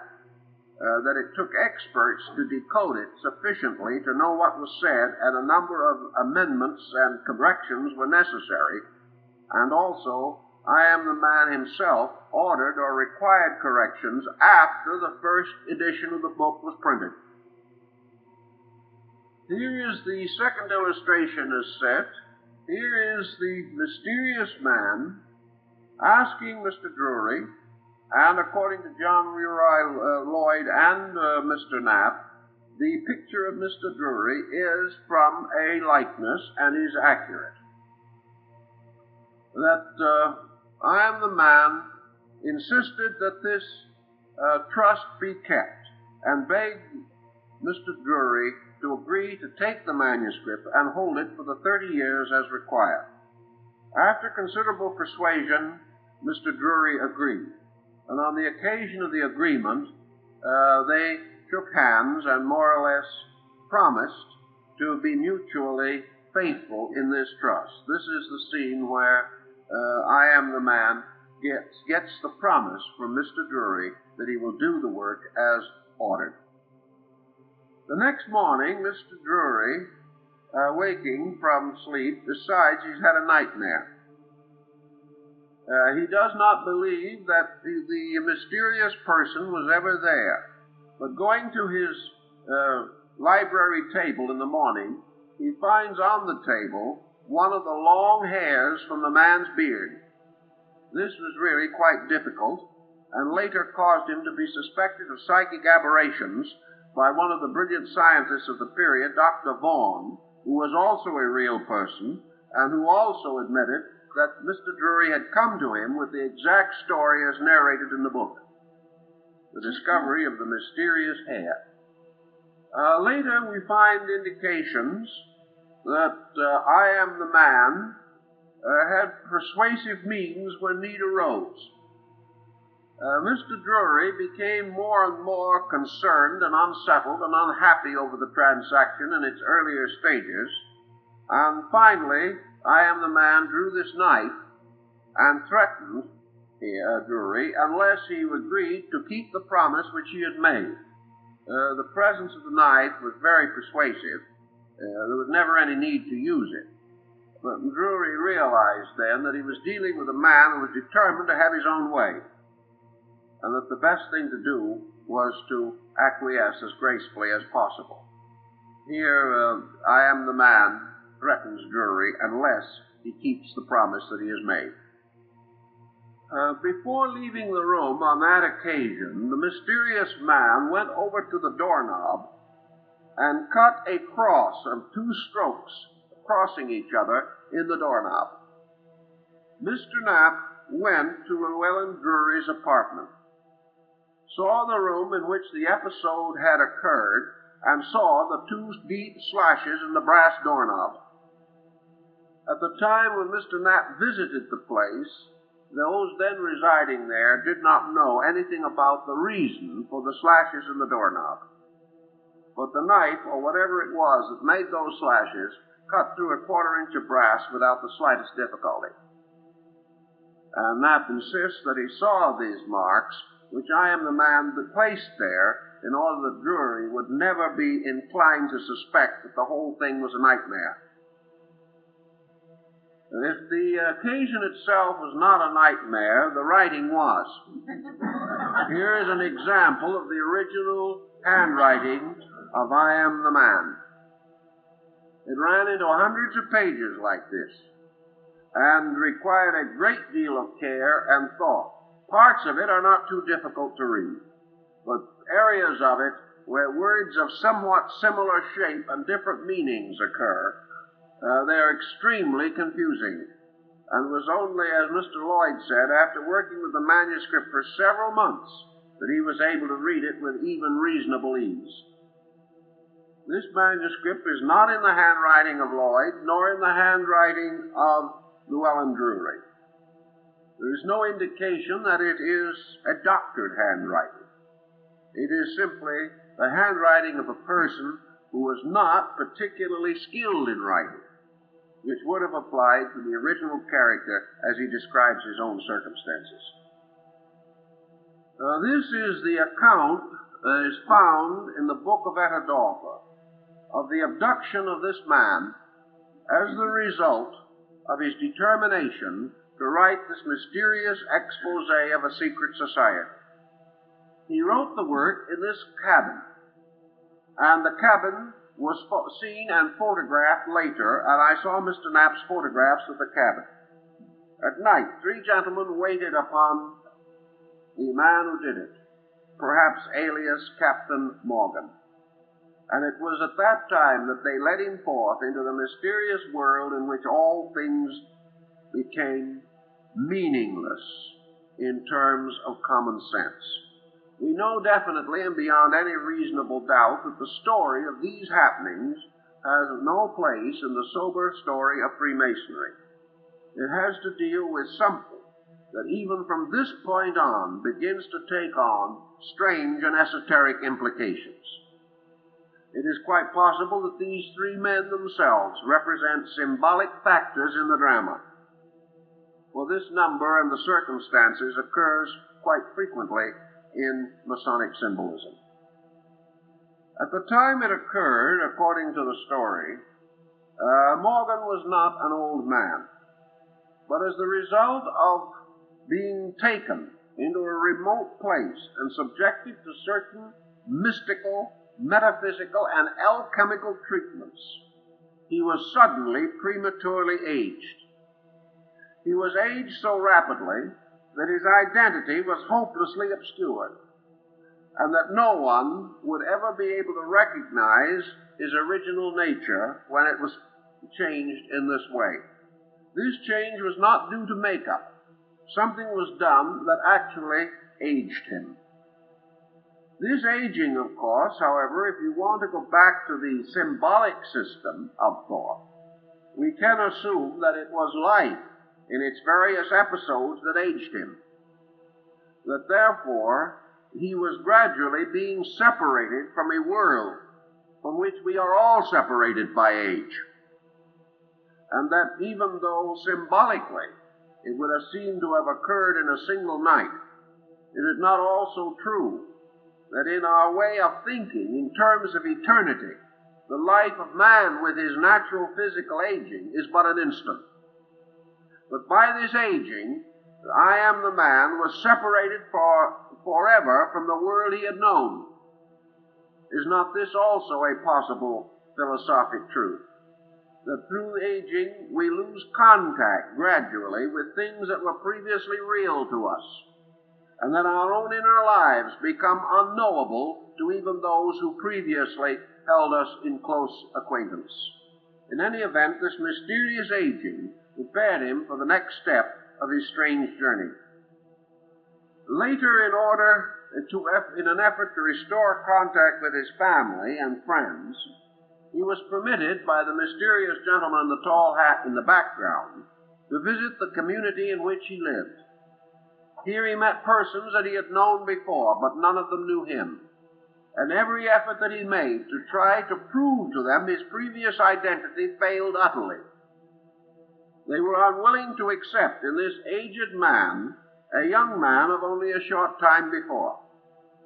that it took experts to decode it sufficiently to know what was said, and a number of amendments and corrections were necessary. And also, I Am the Man himself ordered or required corrections after the first edition of the book was printed. Here is the second illustration as set. Here is the mysterious man asking Mr. Drury, and according to John Leroy Lloyd and Mr. Knapp, the picture of Mr. Drury is from a likeness and is accurate. That I Am the Man insisted that this trust be kept and begged Mr. Drury to agree to take the manuscript and hold it for the 30 years as required. After considerable persuasion, Mr. Drury agreed, and on the occasion of the agreement, they shook hands and more or less promised to be mutually faithful in this trust. This is the scene where I Am the Man gets the promise from Mr. Drury that he will do the work as ordered. The next morning, Mr. Drury, waking from sleep, decides he's had a nightmare. He does not believe that the mysterious person was ever there, but going to his library table in the morning, he finds on the table one of the long hairs from the man's beard. This was really quite difficult, and later caused him to be suspected of psychic aberrations by one of the brilliant scientists of the period, Dr. Vaughan, who was also a real person, and who also admitted that Mr. Drury had come to him with the exact story as narrated in the book, the discovery of the mysterious hair. Later we find indications that I Am the Man had persuasive means when need arose. Mr. Drury became more and more concerned and unsettled and unhappy over the transaction in its earlier stages, and finally I Am the Man drew this knife and threatened Drury unless he agreed to keep the promise which he had made. The presence of the knife was very persuasive. There was never any need to use it. But Drury realized then that he was dealing with a man who was determined to have his own way, and that the best thing to do was to acquiesce as gracefully as possible. Here, I Am the Man threatens Drury unless he keeps the promise that he has made. Before leaving the room on that occasion, the mysterious man went over to the doorknob and cut a cross of 2 strokes crossing each other in the doorknob. Mr. Knapp went to Llewellyn Drury's apartment, saw the room in which the episode had occurred, and saw the 2 deep slashes in the brass doorknob. At the time when Mr. Knapp visited the place, those then residing there did not know anything about the reason for the slashes in the doorknob. But the knife, or whatever it was that made those slashes, cut through a 1/4 inch of brass without the slightest difficulty. And Knapp insists that he saw these marks, which I Am the Man that placed there, in order that Drury would never be inclined to suspect that the whole thing was a nightmare. If the occasion itself was not a nightmare, the writing was. Here is an example of the original handwriting of I Am the Man. It ran into hundreds of pages like this, and required a great deal of care and thought. Parts of it are not too difficult to read, but areas of it where words of somewhat similar shape and different meanings occur, they're extremely confusing, and it was only, as Mr. Lloyd said, after working with the manuscript for several months that he was able to read it with even reasonable ease. This manuscript is not in the handwriting of Lloyd, nor in the handwriting of Llewellyn Drury. There is no indication that it is a doctored handwriting. It is simply the handwriting of a person who was not particularly skilled in writing, which would have applied to the original character as he describes his own circumstances. This is the account that is found in the book of Etidorhpa of the abduction of this man as the result of his determination to write this mysterious expose of a secret society. He wrote the work in this cabin, and the cabin was seen and photographed later, and I saw Mr. Knapp's photographs of the cabin. At night, 3 gentlemen waited upon the man who did it, perhaps alias Captain Morgan. And it was at that time that they led him forth into the mysterious world in which all things became meaningless in terms of common sense. We know definitely and beyond any reasonable doubt that the story of these happenings has no place in the sober story of Freemasonry. It has to deal with something that even from this point on begins to take on strange and esoteric implications. It is quite possible that these three men themselves represent symbolic factors in the drama. For this number and the circumstances occurs quite frequently in Masonic symbolism. At the time it occurred, according to the story, Morgan was not an old man, but as the result of being taken into a remote place and subjected to certain mystical, metaphysical, and alchemical treatments, he was suddenly prematurely aged. He was aged so rapidly that his identity was hopelessly obscured, and that no one would ever be able to recognize his original nature when it was changed in this way. This change was not due to makeup. Something was done that actually aged him. This aging, of course, however, if you want to go back to the symbolic system of thought, we can assume that it was life in its various episodes that aged him. That therefore he was gradually being separated from a world from which we are all separated by age. And that even though symbolically it would have seemed to have occurred in a single night, it is not also true that in our way of thinking in terms of eternity, the life of man with his natural physical aging is but an instant. But by this aging, I am the man was separated forever from the world he had known. Is not this also a possible philosophic truth? That through aging we lose contact gradually with things that were previously real to us, and that our own inner lives become unknowable to even those who previously held us in close acquaintance. In any event, this mysterious aging prepared him for the next step of his strange journey. Later, in an effort to restore contact with his family and friends, he was permitted by the mysterious gentleman in the tall hat in the background to visit the community in which he lived. Here he met persons that he had known before, but none of them knew him. And every effort that he made to try to prove to them his previous identity failed utterly. They were unwilling to accept in this aged man a young man of only a short time before.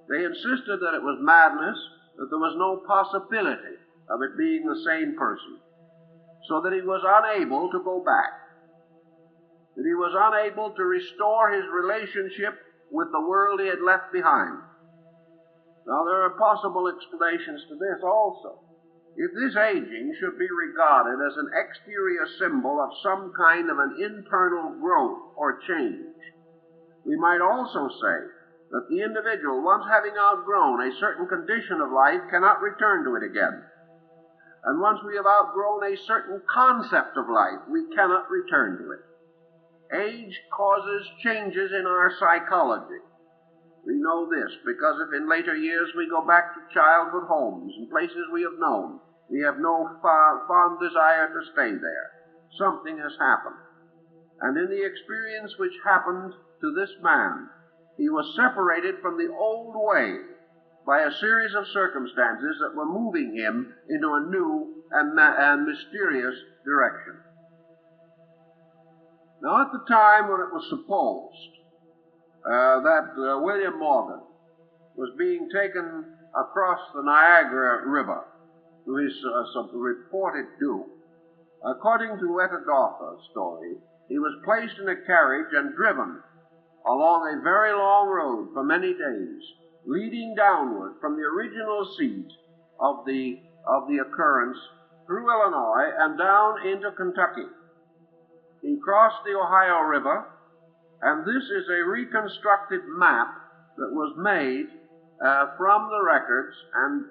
They insisted that it was madness, that there was no possibility of it being the same person, so that he was unable to go back, that he was unable to restore his relationship with the world he had left behind. Now, there are possible explanations to this also. If this aging should be regarded as an exterior symbol of some kind of an internal growth or change, we might also say that the individual, once having outgrown a certain condition of life, cannot return to it again. And once we have outgrown a certain concept of life, we cannot return to it. Age causes changes in our psychology. We know this because if in later years we go back to childhood homes and places we have known, we have no fond desire to stay there. Something has happened. And in the experience which happened to this man, he was separated from the old way by a series of circumstances that were moving him into a new and mysterious direction. Now, at the time when it was supposed that William Morgan was being taken across the Niagara River to his reported doom, according to Etidorhpa's story, he was placed in a carriage and driven along a very long road for many days, leading downward from the original seat of the occurrence through Illinois and down into Kentucky. He crossed the Ohio River, and this is a reconstructed map that was made from the records and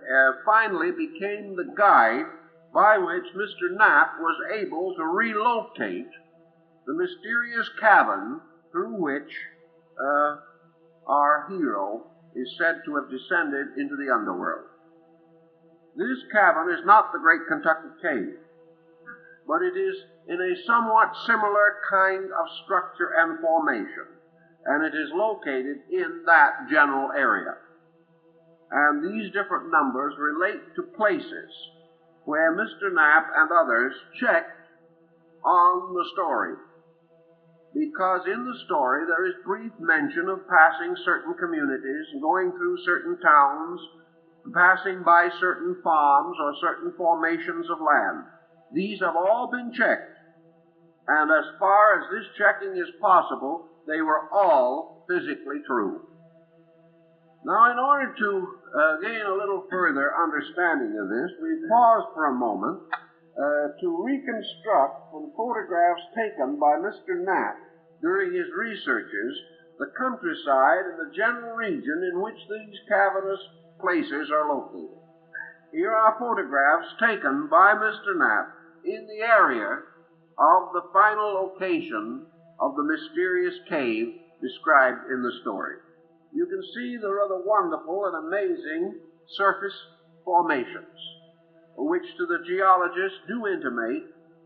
finally became the guide by which Mr. Knapp was able to relocate the mysterious cavern through which our hero is said to have descended into the underworld. This cavern is not the great Kentucky cave. but it is in a somewhat similar kind of structure and formation, and it is located in that general area. And these different numbers relate to places where Mr. Knapp and others checked on the story, because in the story there is brief mention of passing certain communities, going through certain towns, passing by certain farms or certain formations of land. These have all been checked, and as far as this checking is possible, they were all physically true. Now, in order to gain a little further understanding of this, we pause for a moment to reconstruct from photographs taken by Mr. Knapp during his researches the countryside and the general region in which these cavernous places are located. Here are photographs taken by Mr. Knapp in the area of the final location of the mysterious cave described in the story. You can see the rather wonderful and amazing surface formations, which to the geologists do intimate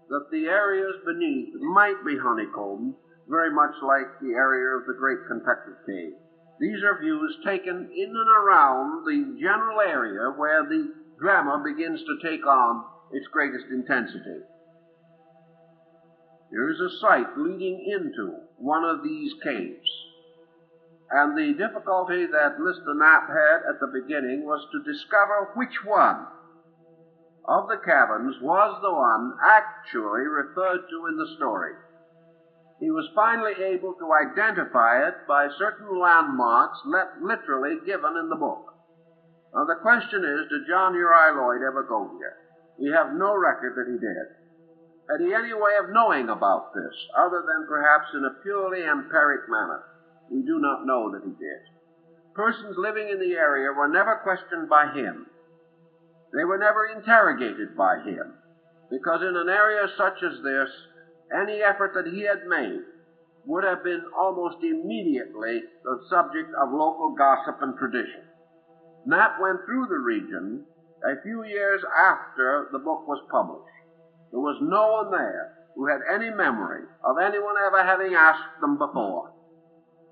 that the areas beneath might be honeycombed, very much like the area of the Great Kentucky Cave. These are views taken in and around the general area where the drama begins to take on its greatest intensity. Here is a site leading into one of these caves. And the difficulty that Mr. Knapp had at the beginning was to discover which one of the caverns was the one actually referred to in the story. He was finally able to identify it by certain landmarks literally given in the book. Now the question is, did John Uri Lloyd ever go here? We have no record that he did. Had he any way of knowing about this, other than perhaps in a purely empiric manner? We do not know that he did. Persons living in the area were never questioned by him. They were never interrogated by him, because in an area such as this, any effort that he had made would have been almost immediately the subject of local gossip and tradition. Knapp went through the region a few years after the book was published. There was no one there who had any memory of anyone ever having asked them before,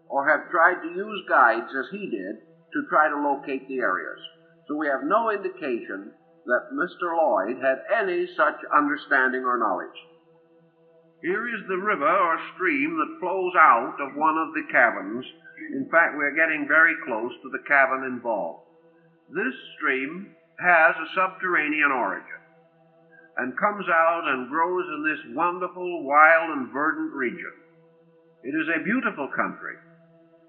or have tried to use guides as he did to try to locate the areas. So we have no indication that Mr. Lloyd had any such understanding or knowledge. Here is the river or stream that flows out of one of the caverns. In fact, we're getting very close to the cavern involved. This stream has a subterranean origin and comes out and grows in this wonderful, wild, and verdant region. It is a beautiful country,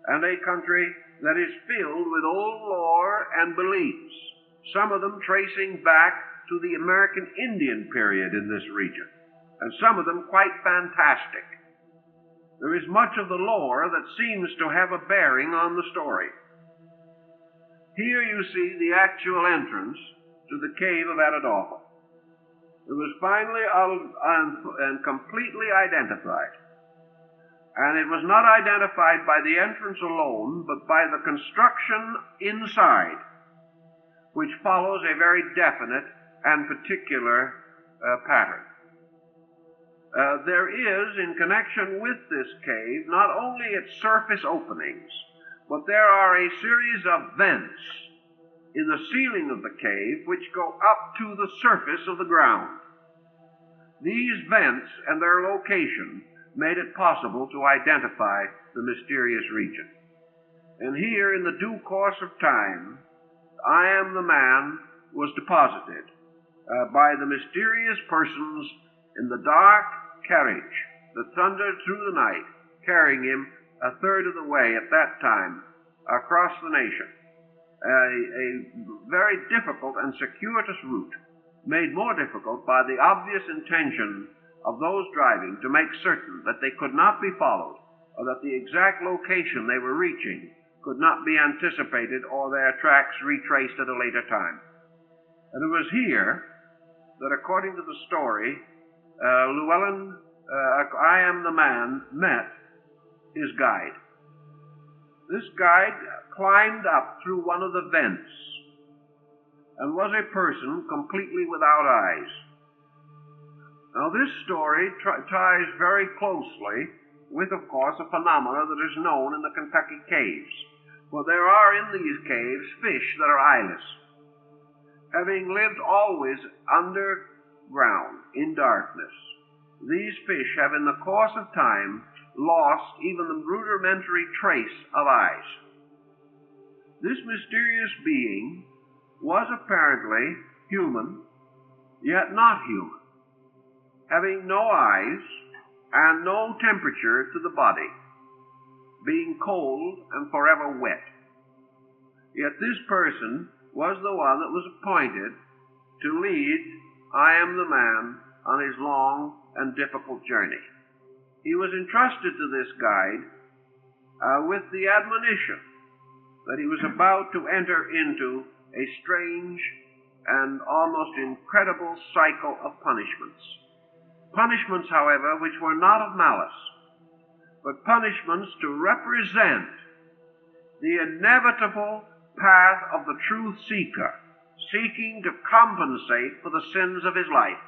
and a country that is filled with old lore and beliefs, some of them tracing back to the American Indian period in this region, and some of them quite fantastic. There is much of the lore that seems to have a bearing on the story. Here you see the actual entrance to the cave of Etidorhpa. It was finally and completely identified. And it was not identified by the entrance alone, but by the construction inside, which follows a very definite and particular pattern. There is, in connection with this cave, not only its surface openings, but there are a series of vents in the ceiling of the cave which go up to the surface of the ground. These vents and their location made it possible to identify the mysterious region. And here, in the due course of time, I Am the Man was deposited by the mysterious persons in the dark carriage that thundered through the night, carrying him a third of the way at that time across the nation. A very difficult and circuitous route, made more difficult by the obvious intention of those driving to make certain that they could not be followed, or that the exact location they were reaching could not be anticipated or their tracks retraced at a later time. And it was here that, according to the story, Llewellyn, I Am the Man, met his guide. This guide climbed up through one of the vents and was a person completely without eyes. Now this story ties very closely with, of course, a phenomena that is known in the Kentucky caves. For there are in these caves fish that are eyeless. Having lived always underground in darkness, these fish have in the course of time lost even the rudimentary trace of eyes. This mysterious being was apparently human, yet not human, having no eyes and no temperature to the body, being cold and forever wet. Yet this person was the one that was appointed to lead I Am the Man on his long and difficult journey. He was entrusted to this guide with the admonition that he was about to enter into a strange and almost incredible cycle of punishments. Punishments, however, which were not of malice, but punishments to represent the inevitable path of the truth seeker, seeking to compensate for the sins of his life.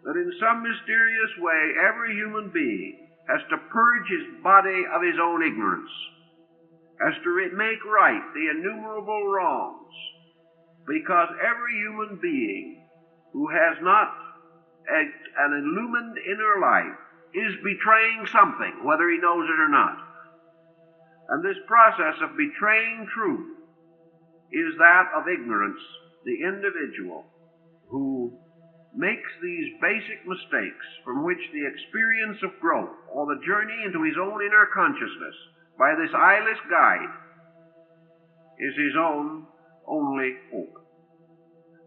That in some mysterious way every human being has to purge his body of his own ignorance, has to make right the innumerable wrongs, because every human being who has not an illumined inner life is betraying something, whether he knows it or not. And this process of betraying truth is that of ignorance, the individual who makes these basic mistakes from which the experience of growth or the journey into his own inner consciousness by this eyeless guide is his own only hope.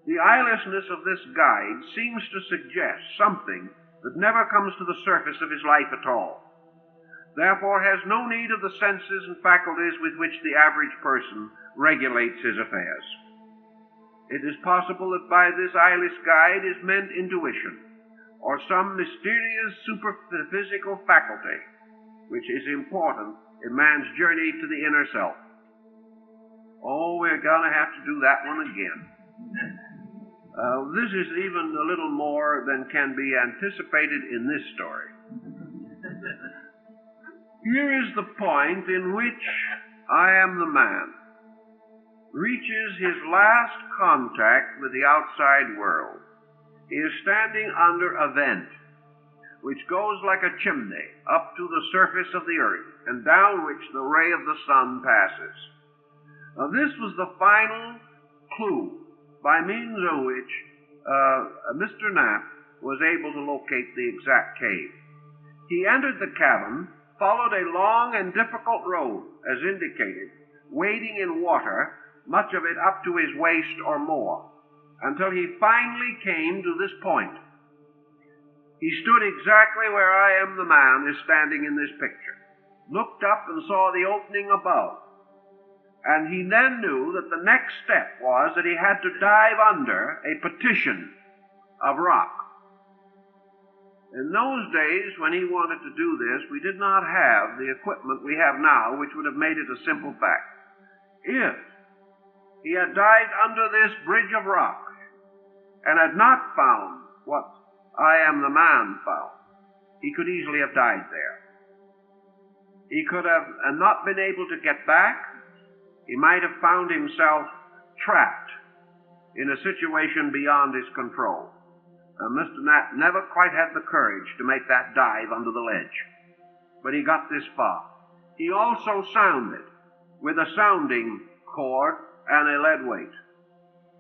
The eyelessness of this guide seems to suggest something that never comes to the surface of his life at all, therefore has no need of the senses and faculties with which the average person regulates his affairs. It is possible that by this eyeless guide is meant intuition, or some mysterious superphysical faculty which is important in man's journey to the inner self. Oh, we're going to have to do that one again. This is even a little more than can be anticipated in this story. Here is the point in which I Am the Man reaches his last contact with the outside world. He is standing under a vent which goes like a chimney up to the surface of the earth and down which the ray of the sun passes. Now this was the final clue by means of which Mr. Knapp was able to locate the exact cave. He entered the cavern, followed a long and difficult road, as indicated, wading in water, much of it up to his waist or more, until he finally came to this point. He stood exactly where I Am the Man is standing in this picture, looked up and saw the opening above, and he then knew that the next step was that he had to dive under a partition of rock. In those days, when he wanted to do this, we did not have the equipment we have now, which would have made it a simple fact. If he had dived under this bridge of rock and had not found what I Am the Man found, he could easily have died there. He could have not been able to get back. He might have found himself trapped in a situation beyond his control. And Mr. Knapp never quite had the courage to make that dive under the ledge. But he got this far. He also sounded with a sounding cord and a lead weight.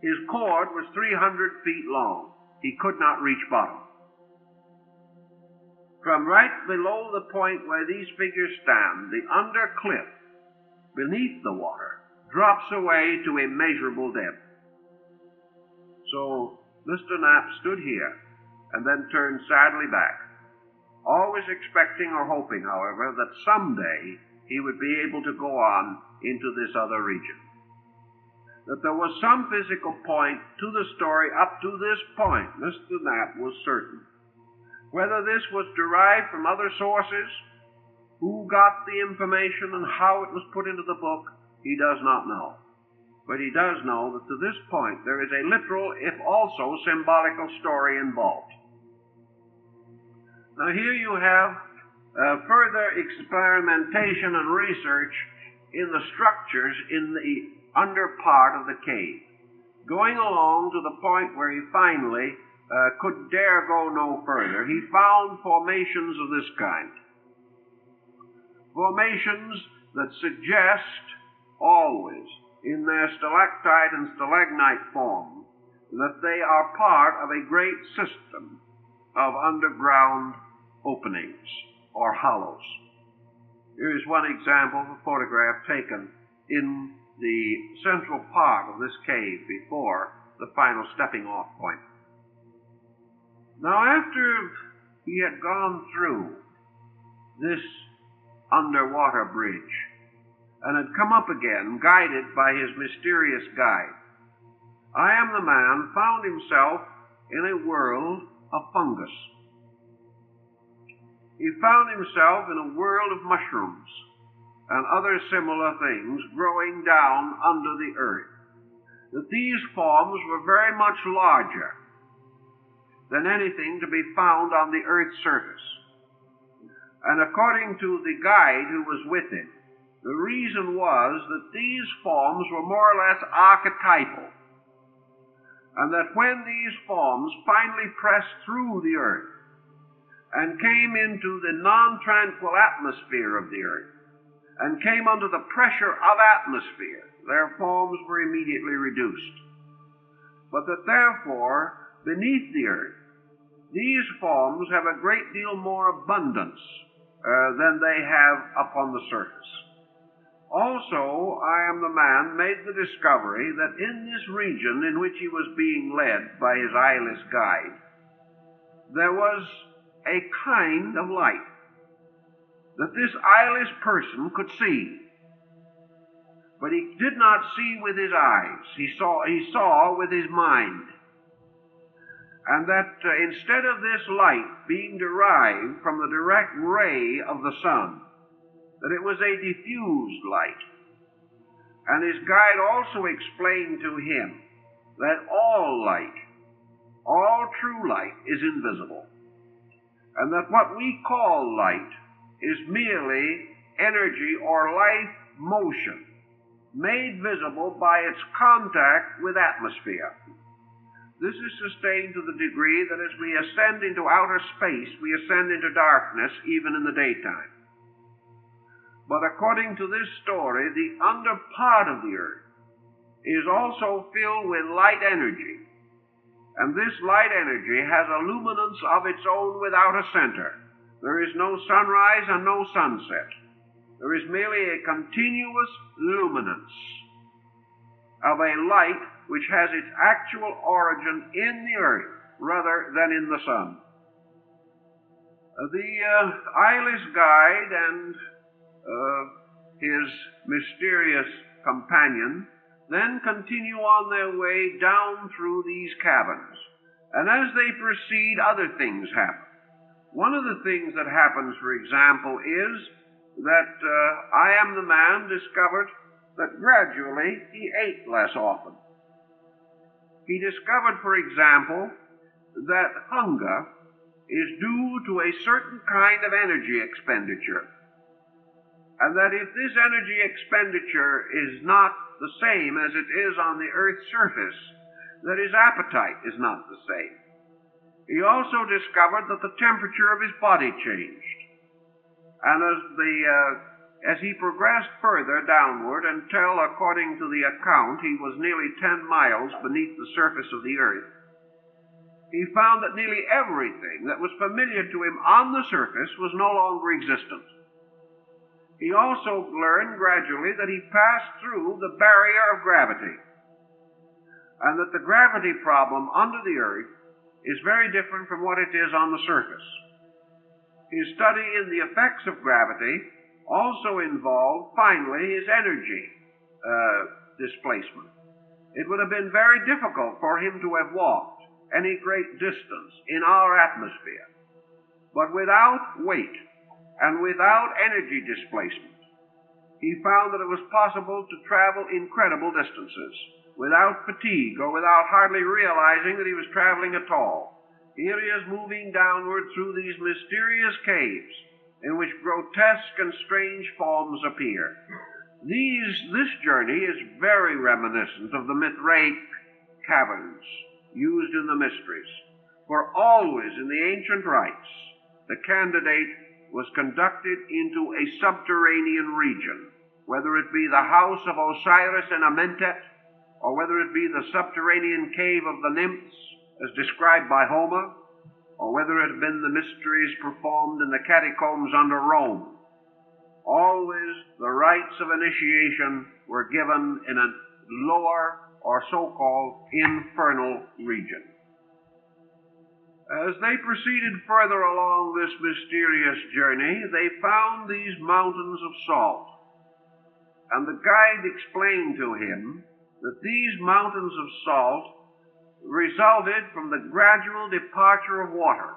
His cord was 300 feet long. He could not reach bottom. From right below the point where these figures stand, the under cliff beneath the water drops away to immeasurable depth. So Mr. Knapp stood here and then turned sadly back, always expecting or hoping, however, that someday he would be able to go on into this other region. That there was some physical point to the story up to this point, Mr. Knapp was certain. Whether this was derived from other sources, who got the information and how it was put into the book, he does not know. but he does know that to this point there is a literal, if also symbolical, story involved. Now here you have further experimentation and research in the structures in the under part of the cave, going along to the point where he finally could dare go no further. He found formations of this kind. Formations that suggest always, in their stalactite and stalagmite form, that they are part of a great system of underground openings or hollows. Here is one example of a photograph taken in the central part of this cave before the final stepping off point. Now, after he had gone through this underwater bridge and had come up again, guided by his mysterious guide, I Am the Man found himself in a world of fungus. He found himself in a world of mushrooms and other similar things growing down under the earth. That these forms were very much larger than anything to be found on the earth's surface. And according to the guide who was with him, the reason was that these forms were more or less archetypal, and that when these forms finally pressed through the earth and came into the non-tranquil atmosphere of the earth and came under the pressure of atmosphere, their forms were immediately reduced. But that therefore, beneath the earth, these forms have a great deal more abundance than they have upon the surface. Also, I Am the Man made the discovery that in this region in which he was being led by his eyeless guide, there was a kind of light that this eyeless person could see. But he did not see with his eyes. He saw with his mind. And that instead of this light being derived from the direct ray of the sun, that it was a diffused light. And his guide also explained to him that all light, all true light, is invisible. And that what we call light is merely energy or life motion made visible by its contact with atmosphere. This is sustained to the degree that as we ascend into outer space, we ascend into darkness even in the daytime. But according to this story, the under part of the earth is also filled with light energy. And this light energy has a luminance of its own without a center. There is no sunrise and no sunset. There is merely a continuous luminance of a light which has its actual origin in the earth rather than in the sun. The eyeless guide and his mysterious companion then continue on their way down through these caverns. And as they proceed, other things happen. One of the things that happens, for example, is that I Am the Man discovered that gradually he ate less often. He discovered, for example, that hunger is due to a certain kind of energy expenditure. And that if this energy expenditure is not the same as it is on the earth's surface, that his appetite is not the same. He also discovered that the temperature of his body changed. And as he progressed further downward until, according to the account, he was nearly 10 miles beneath the surface of the earth, he found that nearly everything that was familiar to him on the surface was no longer existent. He also learned gradually that he passed through the barrier of gravity, and that the gravity problem under the earth is very different from what it is on the surface. His study in the effects of gravity also involved, finally, his energy displacement. It would have been very difficult for him to have walked any great distance in our atmosphere. But without weight and without energy displacement, he found that it was possible to travel incredible distances without fatigue or without hardly realizing that he was traveling at all. Here he is moving downward through these mysterious caves in which grotesque and strange forms appear. This journey is very reminiscent of the Mithraic caverns used in the mysteries, for always in the ancient rites the candidate was conducted into a subterranean region, whether it be the house of Osiris in Amentet, or whether it be the subterranean cave of the nymphs, as described by Homer, or whether it had been the mysteries performed in the catacombs under Rome. Always the rites of initiation were given in a lower or so-called infernal region. As they proceeded further along this mysterious journey, they found these mountains of salt, and the guide explained to him that these mountains of salt resulted from the gradual departure of water,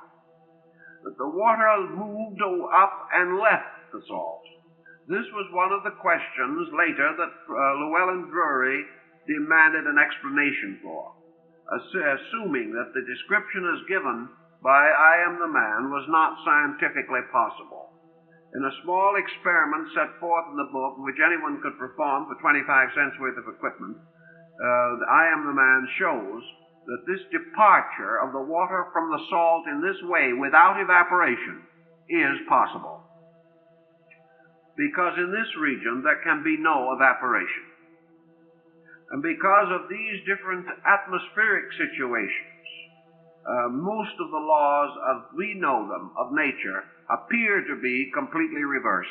that the water moved up and left the salt. This was one of the questions later that Llewellyn Drury demanded an explanation for, assuming that the description as given by I Am the Man was not scientifically possible. In a small experiment set forth in the book, which anyone could perform for 25 cents worth of equipment, I Am the Man shows that this departure of the water from the salt in this way, without evaporation, is possible. Because in this region there can be no evaporation. And because of these different atmospheric situations, most of the laws, as we know them, of nature, appear to be completely reversed.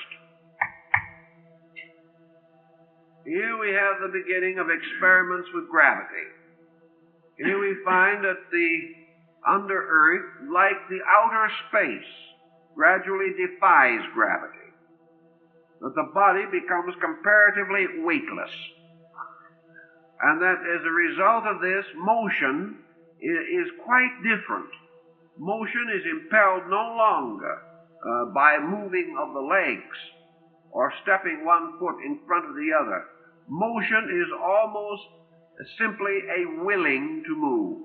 Here we have the beginning of experiments with gravity. Here we find that the under earth, like the outer space, gradually defies gravity, that the body becomes comparatively weightless, and that as a result of this, motion is quite different. Motion is impelled no longer by moving of the legs or stepping one foot in front of the other. Motion is almost simply a willing to move.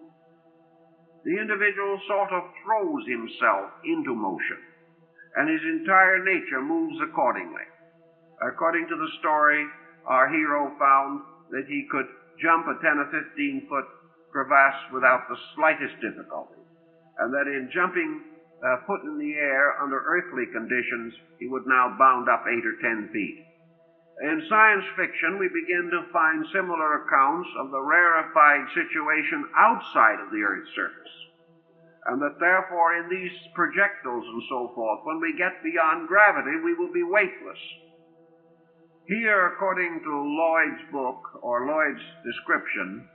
The individual sort of throws himself into motion, and his entire nature moves accordingly. According to the story, our hero found that he could jump a 10 or 15 foot crevasse without the slightest difficulty, and that in jumping a foot in the air under earthly conditions, he would now bound up 8 or 10 feet. In science fiction, we begin to find similar accounts of the rarefied situation outside of the Earth's surface, and that therefore in these projectiles and so forth, when we get beyond gravity, we will be weightless. Here, according to Lloyd's book, or Lloyd's description,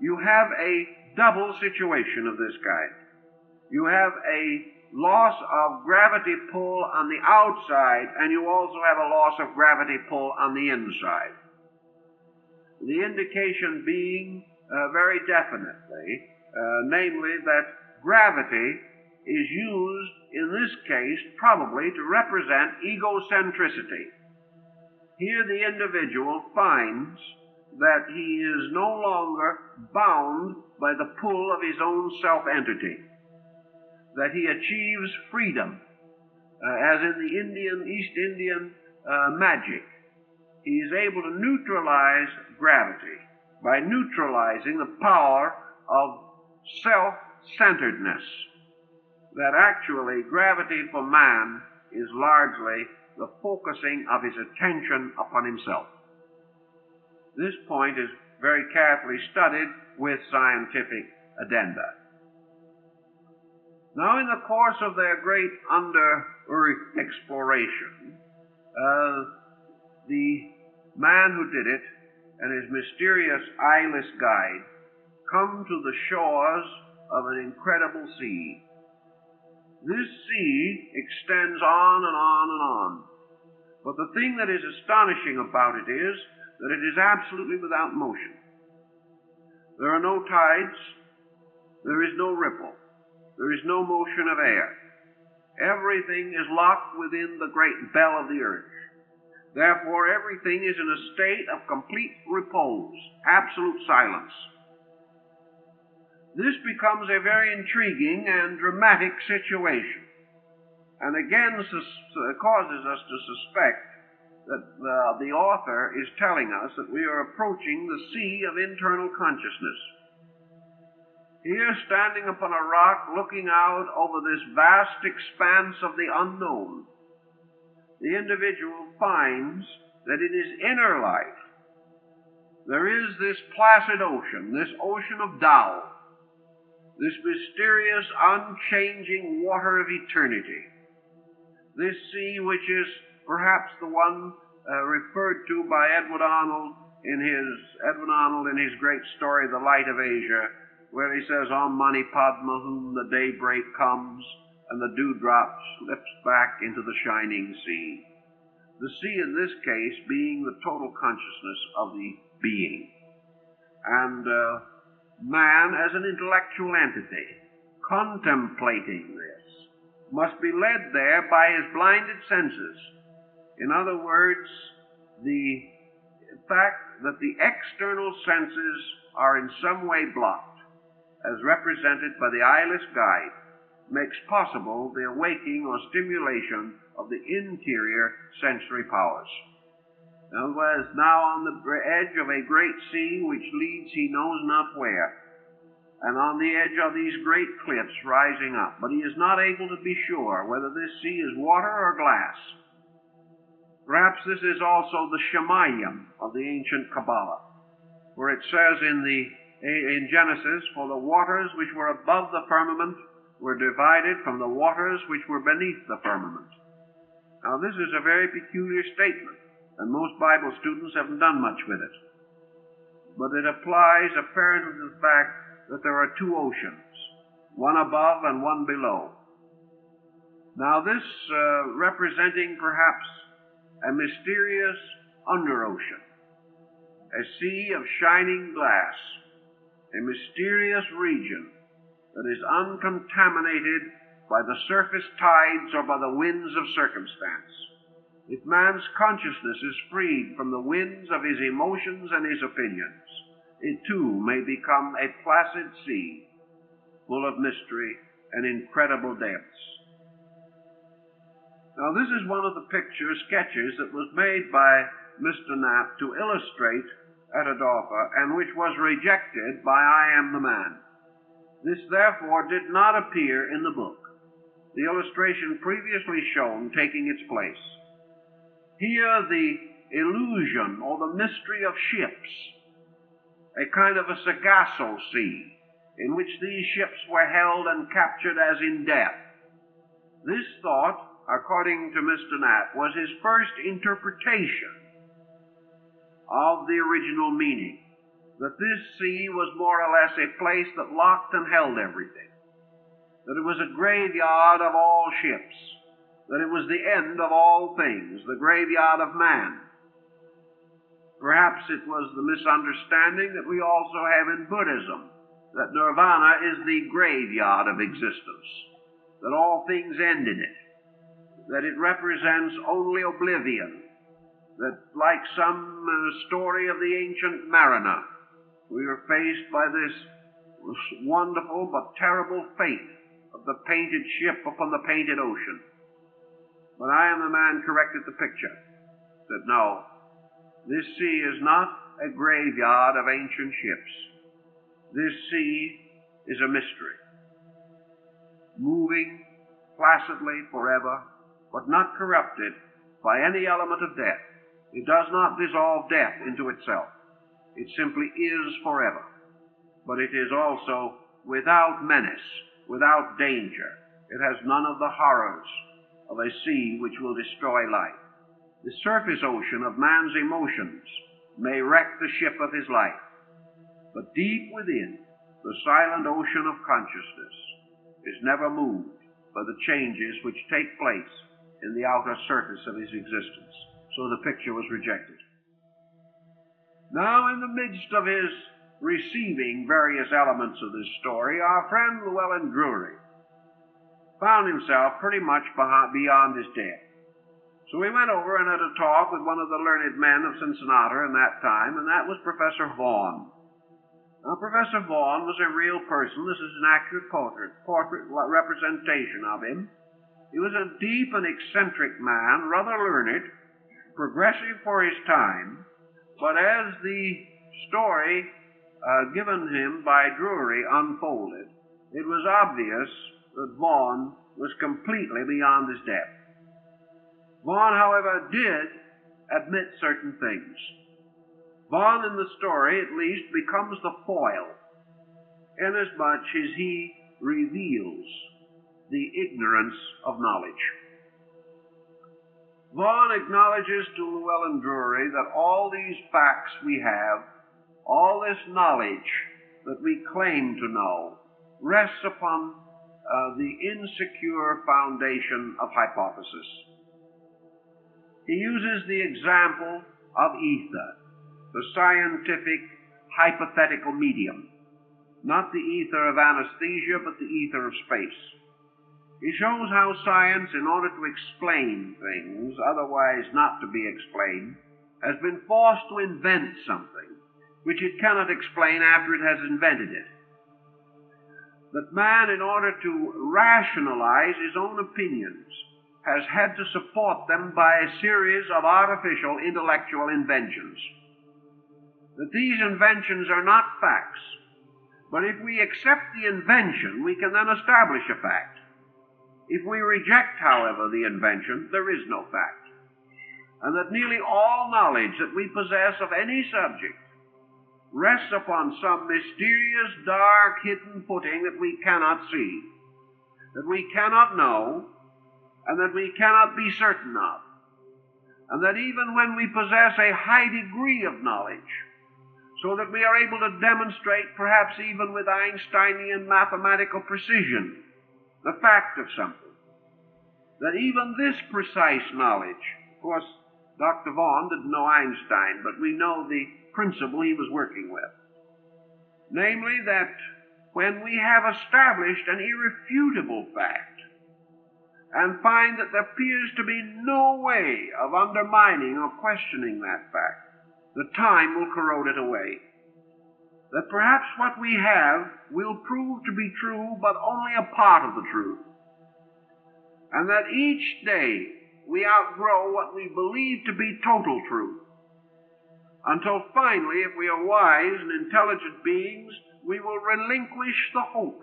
you have a double situation of this kind. You have a loss of gravity pull on the outside, and you also have a loss of gravity pull on the inside. The indication being very definitely, namely that gravity is used in this case probably to represent egocentricity. Here the individual finds that he is no longer bound by the pull of his own self-entity, that he achieves freedom, as in the East Indian magic. He is able to neutralize gravity by neutralizing the power of self-centeredness, that actually gravity for man is largely the focusing of his attention upon himself. This point is very carefully studied with scientific addenda. Now, in the course of their great under-earth exploration, the man who did it and his mysterious eyeless guide come to the shores of an incredible sea. This sea extends on and on and on. But the thing that is astonishing about it is that it is absolutely without motion. There are no tides. There is no ripple. There is no motion of air. Everything is locked within the great bell of the earth. Therefore, everything is in a state of complete repose, absolute silence. This becomes a very intriguing and dramatic situation, and again causes us to suspect that the author is telling us that we are approaching the sea of internal consciousness. Here, standing upon a rock, looking out over this vast expanse of the unknown, the individual finds that in his inner life there is this placid ocean, this ocean of Tao, this mysterious, unchanging water of eternity, this sea which is perhaps the one referred to by Edward Arnold in his great story, The Light of Asia, where he says, Om Mani Padma, whom the daybreak comes, and the dewdrop slips back into the shining sea. The sea in this case being the total consciousness of the being. And man, as an intellectual entity, contemplating this, must be led there by his blinded senses. In other words, the fact that the external senses are in some way blocked, as represented by the eyeless guide, makes possible the awakening or stimulation of the interior sensory powers. In other words, now on the edge of a great sea which leads he knows not where, and on the edge are these great cliffs rising up, but he is not able to be sure whether this sea is water or glass. Perhaps this is also the Shemayim of the ancient Kabbalah, where it says in Genesis, for the waters which were above the firmament were divided from the waters which were beneath the firmament. Now this is a very peculiar statement, and most Bible students haven't done much with it. But it applies apparently to the fact that there are two oceans, one above and one below. Now this representing perhaps a mysterious under-ocean, a sea of shining glass, a mysterious region that is uncontaminated by the surface tides or by the winds of circumstance. If man's consciousness is freed from the winds of his emotions and his opinions, it too may become a placid sea, full of mystery and incredible depths. Now this is one of the sketches that was made by Mr. Knapp to illustrate Etidorhpa, and which was rejected by I Am the Man. This therefore did not appear in the book, the illustration previously shown taking its place. Here the illusion or the mystery of ships, a kind of a Sargasso Sea, in which these ships were held and captured as in death. This thought, according to Mr. Knapp, was his first interpretation of the original meaning, that this sea was more or less a place that locked and held everything, that it was a graveyard of all ships, that it was the end of all things, the graveyard of man. Perhaps it was the misunderstanding that we also have in Buddhism, that nirvana is the graveyard of existence, that all things end in it, that it represents only oblivion, that like some story of the ancient mariner, we are faced by this wonderful but terrible fate of the painted ship upon the painted ocean. But I Am the Man corrected the picture, said no, this sea is not a graveyard of ancient ships. This sea is a mystery, moving placidly forever, but not corrupted by any element of death. It does not dissolve death into itself. It simply is forever. But it is also without menace, without danger. It has none of the horrors of a sea which will destroy life. The surface ocean of man's emotions may wreck the ship of his life, but deep within, the silent ocean of consciousness is never moved by the changes which take place in the outer surface of his existence. So the picture was rejected. Now, in the midst of his receiving various elements of this story, our friend Llewellyn Drury found himself pretty much beyond his death. So we went over and had a talk with one of the learned men of Cincinnati in that time, and that was Professor Vaughan. Now, Professor Vaughan was a real person. This is an accurate portrait representation of him. He was a deep and eccentric man, rather learned, progressive for his time, but as the story given him by Drury unfolded, it was obvious that Vaughan was completely beyond his depth. Vaughan, however, did admit certain things. Vaughan, in the story at least, becomes the foil, inasmuch as he reveals the ignorance of knowledge. Vaughan acknowledges to Llewellyn Drury that all these facts we have, all this knowledge that we claim to know, rests upon the insecure foundation of hypothesis. He uses the example of ether, the scientific hypothetical medium, not the ether of anesthesia, but the ether of space. He shows how science, in order to explain things otherwise not to be explained, has been forced to invent something which it cannot explain after it has invented it. That man, in order to rationalize his own opinions, has had to support them by a series of artificial intellectual inventions. That these inventions are not facts, but if we accept the invention, we can then establish a fact. If we reject, however, the invention, there is no fact. And that nearly all knowledge that we possess of any subject rests upon some mysterious, dark, hidden footing that we cannot see, that we cannot know, and that we cannot be certain of. And that even when we possess a high degree of knowledge, so that we are able to demonstrate, perhaps even with Einsteinian mathematical precision, the fact of something, that even this precise knowledge, of course, Dr. Vaughan didn't know Einstein, but we know the principle he was working with. Namely, that when we have established an irrefutable fact, and find that there appears to be no way of undermining or questioning that fact, the time will corrode it away. That perhaps what we have will prove to be true, but only a part of the truth. And that each day we outgrow what we believe to be total truth, until finally, if we are wise and intelligent beings, we will relinquish the hope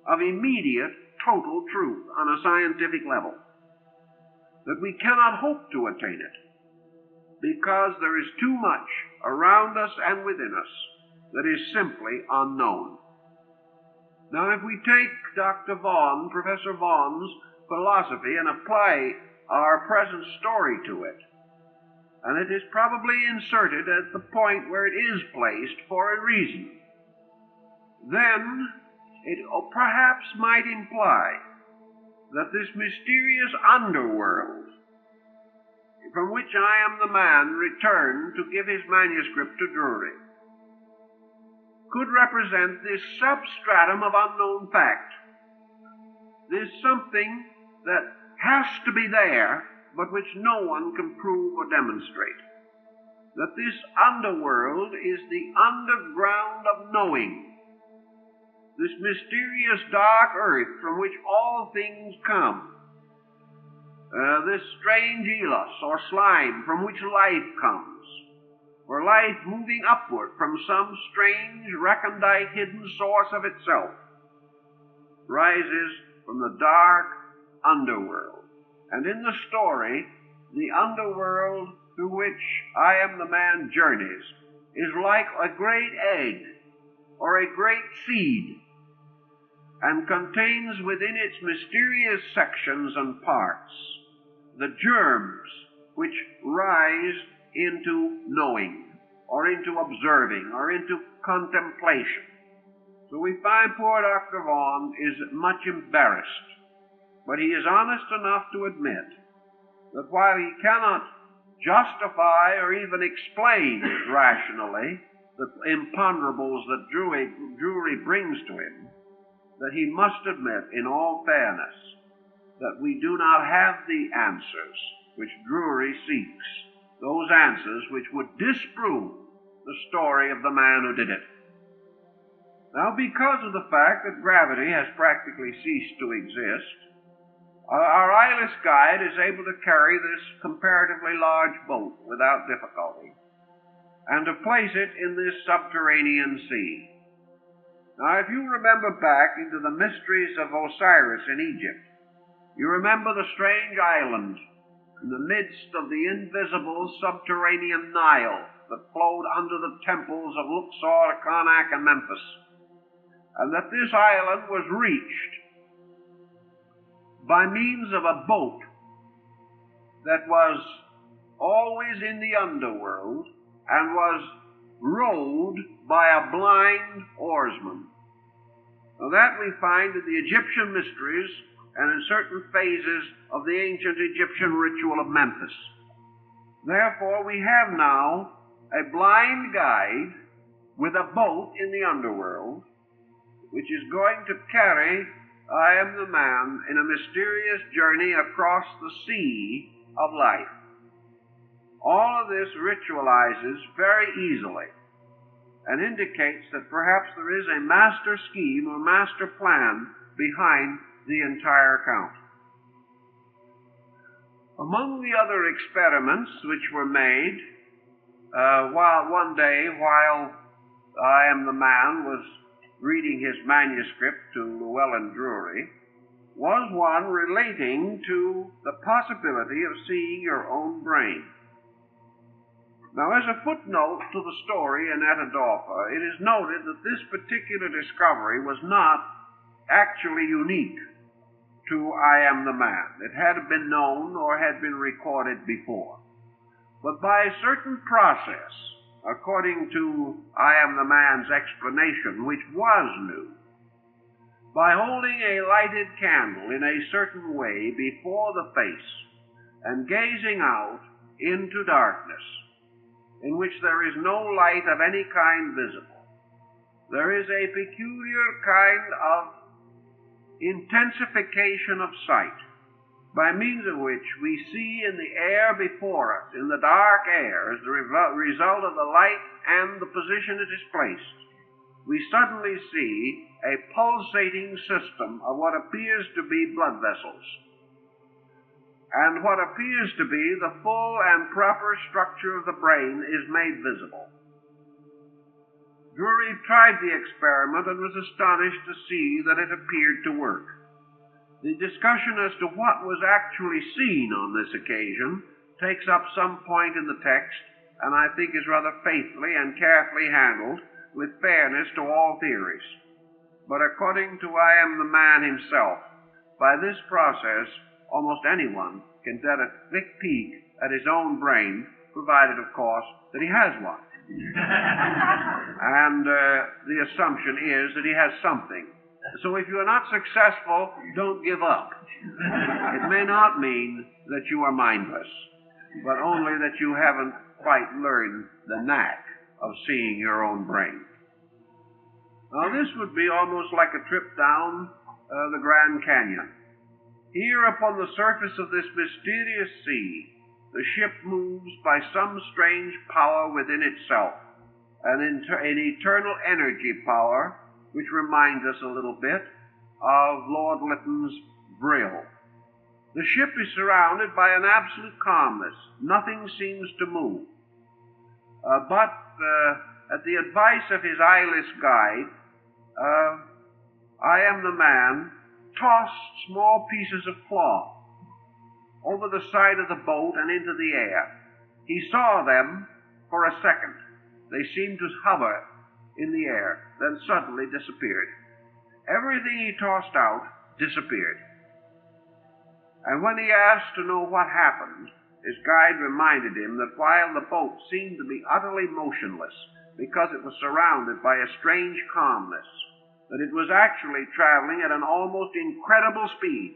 of immediate total truth on a scientific level. That we cannot hope to attain it, because there is too much around us and within us that is simply unknown. Now, if we take Dr. Vaughan, Professor Vaughan's philosophy, and apply our present story to it, and it is probably inserted at the point where it is placed for a reason, then it perhaps might imply that this mysterious underworld, from which I am the man returned to give his manuscript to Drury, could represent this substratum of unknown fact, this something that has to be there, but which no one can prove or demonstrate. That this underworld is the underground of knowing, this mysterious dark earth from which all things come, this strange elos or slime from which life comes, or life moving upward from some strange, recondite, hidden source of itself, rises from the dark underworld. And in the story, the underworld through which I am the man journeys is like a great egg or a great seed, and contains within its mysterious sections and parts the germs which rise into knowing, or into observing, or into contemplation. So we find poor Dr. Vaughan is much embarrassed, but he is honest enough to admit that while he cannot justify or even explain rationally the imponderables that Drury brings to him, that he must admit in all fairness that we do not have the answers which Drury seeks, those answers which would disprove the story of the man who did it. Now, because of the fact that gravity has practically ceased to exist, our eyeless guide is able to carry this comparatively large boat without difficulty, and to place it in this subterranean sea. Now, if you remember back into the mysteries of Osiris in Egypt, you remember the strange island in the midst of the invisible subterranean Nile that flowed under the temples of Luxor, Karnak, and Memphis, and that this island was reached by means of a boat that was always in the underworld and was rowed by a blind oarsman. Now that we find in the Egyptian mysteries and in certain phases of the ancient Egyptian ritual of Memphis. Therefore, we have now a blind guide with a boat in the underworld, which is going to carry I am the man in a mysterious journey across the sea of life. All of this ritualizes very easily and indicates that perhaps there is a master scheme or master plan behind the entire account. Among the other experiments which were made, one day while I am the man was reading his manuscript to Llewellyn Drury, was one relating to the possibility of seeing your own brain. Now, as a footnote to the story in Etidorhpa, it is noted that this particular discovery was not actually unique to I am the man. It had been known or had been recorded before. But by a certain process, according to I am the man's explanation, which was new, by holding a lighted candle in a certain way before the face and gazing out into darkness, in which there is no light of any kind visible, there is a peculiar kind of intensification of sight, by means of which we see in the air before us, in the dark air, as the result of the light and the position it is placed, we suddenly see a pulsating system of what appears to be blood vessels, and what appears to be the full and proper structure of the brain is made visible. Drury tried the experiment and was astonished to see that it appeared to work. The discussion as to what was actually seen on this occasion takes up some point in the text, and I think is rather faithfully and carefully handled with fairness to all theories. But according to I am the man himself, by this process, almost anyone can get a quick peek at his own brain, provided, of course, that he has one. And the assumption is that he has something. So if you are not successful, don't give up. It may not mean that you are mindless, but only that you haven't quite learned the knack of seeing your own brain. Now, this would be almost like a trip down the Grand Canyon. Here upon the surface of this mysterious sea, the ship moves by some strange power within itself, an eternal energy power, which reminds us a little bit of Lord Lytton's Brill. The ship is surrounded by an absolute calmness. Nothing seems to move. But at the advice of his eyeless guide, I am the man tossed small pieces of cloth over the side of the boat and into the air. He saw them for a second. They seemed to hover in the air, then suddenly disappeared. Everything he tossed out disappeared. And when he asked to know what happened, his guide reminded him that while the boat seemed to be utterly motionless because it was surrounded by a strange calmness, that it was actually traveling at an almost incredible speed,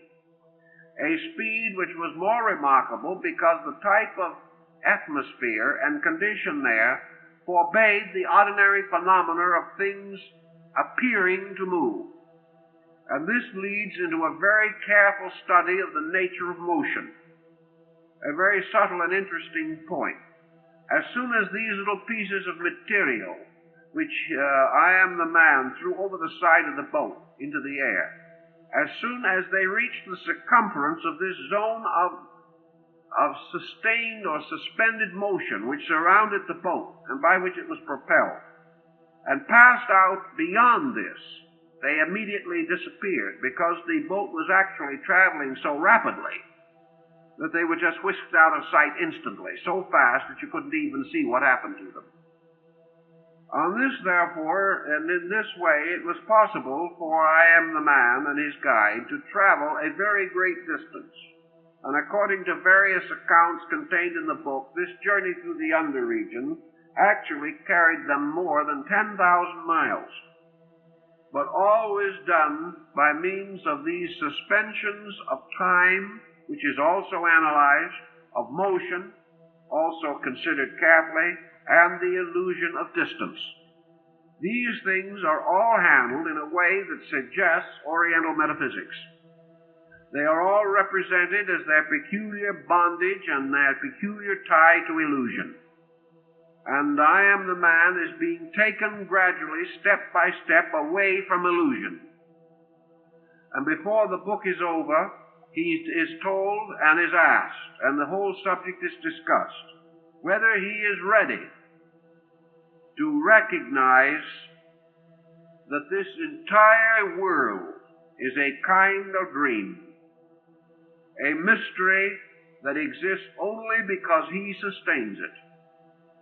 a speed which was more remarkable because the type of atmosphere and condition there forbade the ordinary phenomena of things appearing to move. And this leads into a very careful study of the nature of motion. a very subtle and interesting point. As soon as these little pieces of material, which I am the man threw over the side of the boat into the air, as soon as they reached the circumference of this zone of sustained or suspended motion which surrounded the boat and by which it was propelled, and passed out beyond this, they immediately disappeared, because the boat was actually traveling so rapidly that they were just whisked out of sight instantly, so fast that you couldn't even see what happened to them. On this, therefore, and in this way, it was possible for I Am the Man and his guide to travel a very great distance. And according to various accounts contained in the book, this journey through the under-region actually carried them more than 10,000 miles, but always done by means of these suspensions of time, which is also analyzed, of motion, also considered carefully, and the illusion of distance. These things are all handled in a way that suggests Oriental metaphysics. They are all represented as their peculiar bondage and their peculiar tie to illusion. And I Am the Man is being taken gradually, step by step, away from illusion. And before the book is over, he is told and is asked, and the whole subject is discussed, whether he is ready to recognize that this entire world is a kind of dream, a mystery that exists only because he sustains it,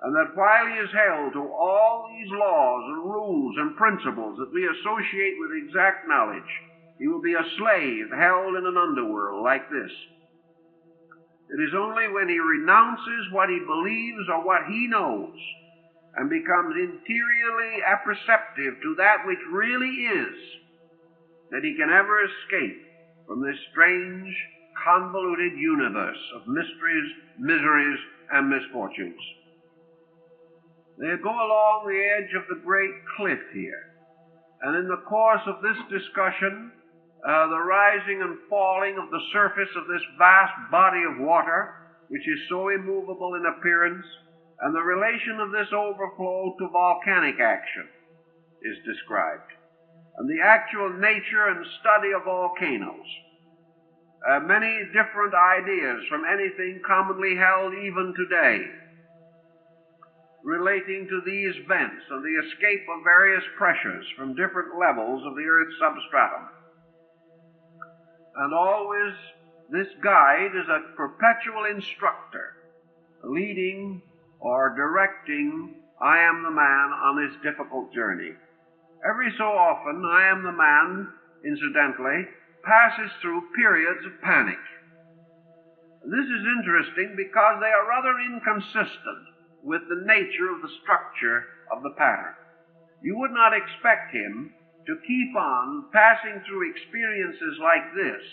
and that while he is held to all these laws and rules and principles that we associate with exact knowledge, he will be a slave held in an underworld like this. It is only when he renounces what he believes or what he knows and becomes interiorly apperceptive to that which really is that he can ever escape from this strange, convoluted universe of mysteries, miseries, and misfortunes. They go along the edge of the great cliff here, and in the course of this discussion, the rising and falling of the surface of this vast body of water, which is so immovable in appearance, and the relation of this overflow to volcanic action is described, and the actual nature and study of volcanoes. Many different ideas from anything commonly held even today relating to these vents and the escape of various pressures from different levels of the Earth's substratum. And always this guide is a perpetual instructor, leading or directing I Am the Man on his difficult journey. Every so often, I Am the Man, incidentally, passes through periods of panic. This is interesting because they are rather inconsistent with the nature of the structure of the pattern. You would not expect him to keep on passing through experiences like this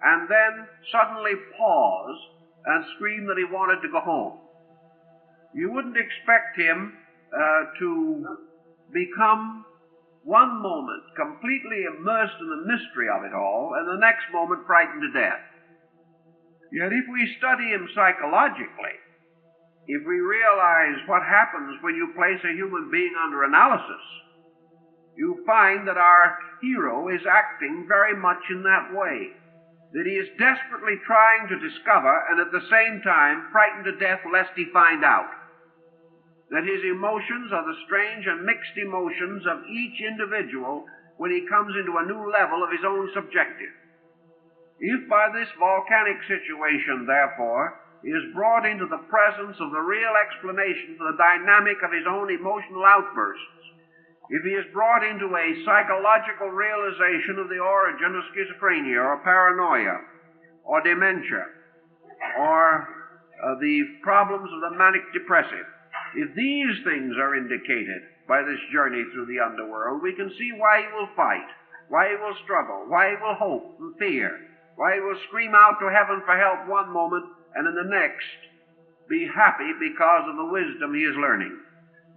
and then suddenly pause and scream that he wanted to go home. You wouldn't expect him to become one moment completely immersed in the mystery of it all and the next moment frightened to death. Yet if we study him psychologically, if we realize what happens when you place a human being under analysis, you find that our hero is acting very much in that way, that he is desperately trying to discover and at the same time frightened to death lest he find out, that his emotions are the strange and mixed emotions of each individual when he comes into a new level of his own subjective. If by this volcanic situation, therefore, he is brought into the presence of the real explanation for the dynamic of his own emotional outbursts, if he is brought into a psychological realization of the origin of schizophrenia or paranoia or dementia or the problems of the manic depressive, if these things are indicated by this journey through the underworld, we can see why he will fight, why he will struggle, why he will hope and fear, why he will scream out to heaven for help one moment and in the next be happy because of the wisdom he is learning.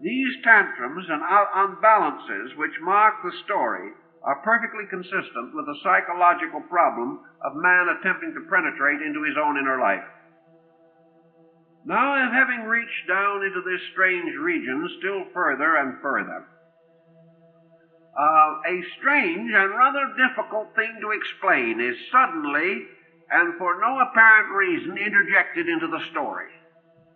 These tantrums and unbalances which mark the story are perfectly consistent with the psychological problem of man attempting to penetrate into his own inner life. Now, having reached down into this strange region still further and further, a strange and rather difficult thing to explain is suddenly, and for no apparent reason, interjected into the story.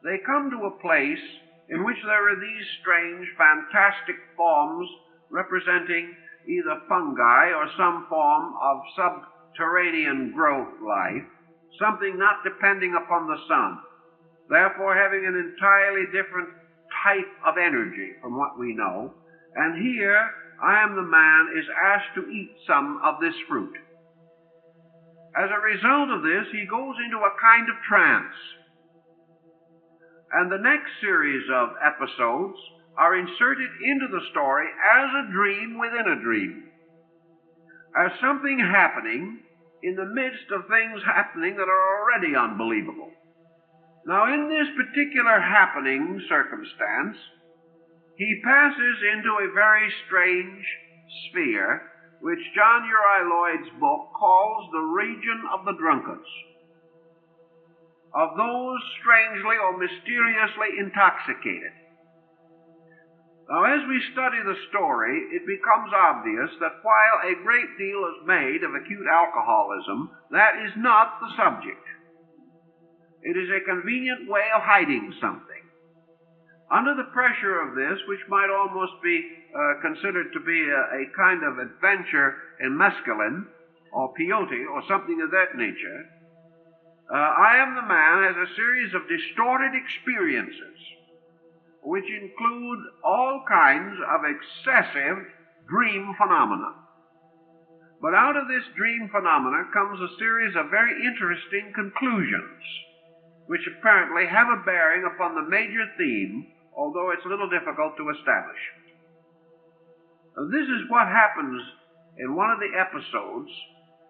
They come to a place in which there are these strange, fantastic forms representing either fungi or some form of subterranean growth life, something not depending upon the sun, therefore having an entirely different type of energy from what we know. And here, I Am the Man is asked to eat some of this fruit. As a result of this, he goes into a kind of trance. And the next series of episodes are inserted into the story as a dream within a dream, as something happening in the midst of things happening that are already unbelievable. Now, in this particular happening circumstance, he passes into a very strange sphere, which John Uri Lloyd's book calls the region of the drunkards, of those strangely or mysteriously intoxicated. Now, as we study the story, it becomes obvious that while a great deal is made of acute alcoholism, that is not the subject. It is a convenient way of hiding something. Under the pressure of this, which might almost be considered to be a kind of adventure in mescaline or peyote or something of that nature, I Am the Man has a series of distorted experiences which include all kinds of excessive dream phenomena. But out of this dream phenomena comes a series of very interesting conclusions, which apparently have a bearing upon the major theme, although it's a little difficult to establish. This is what happens in one of the episodes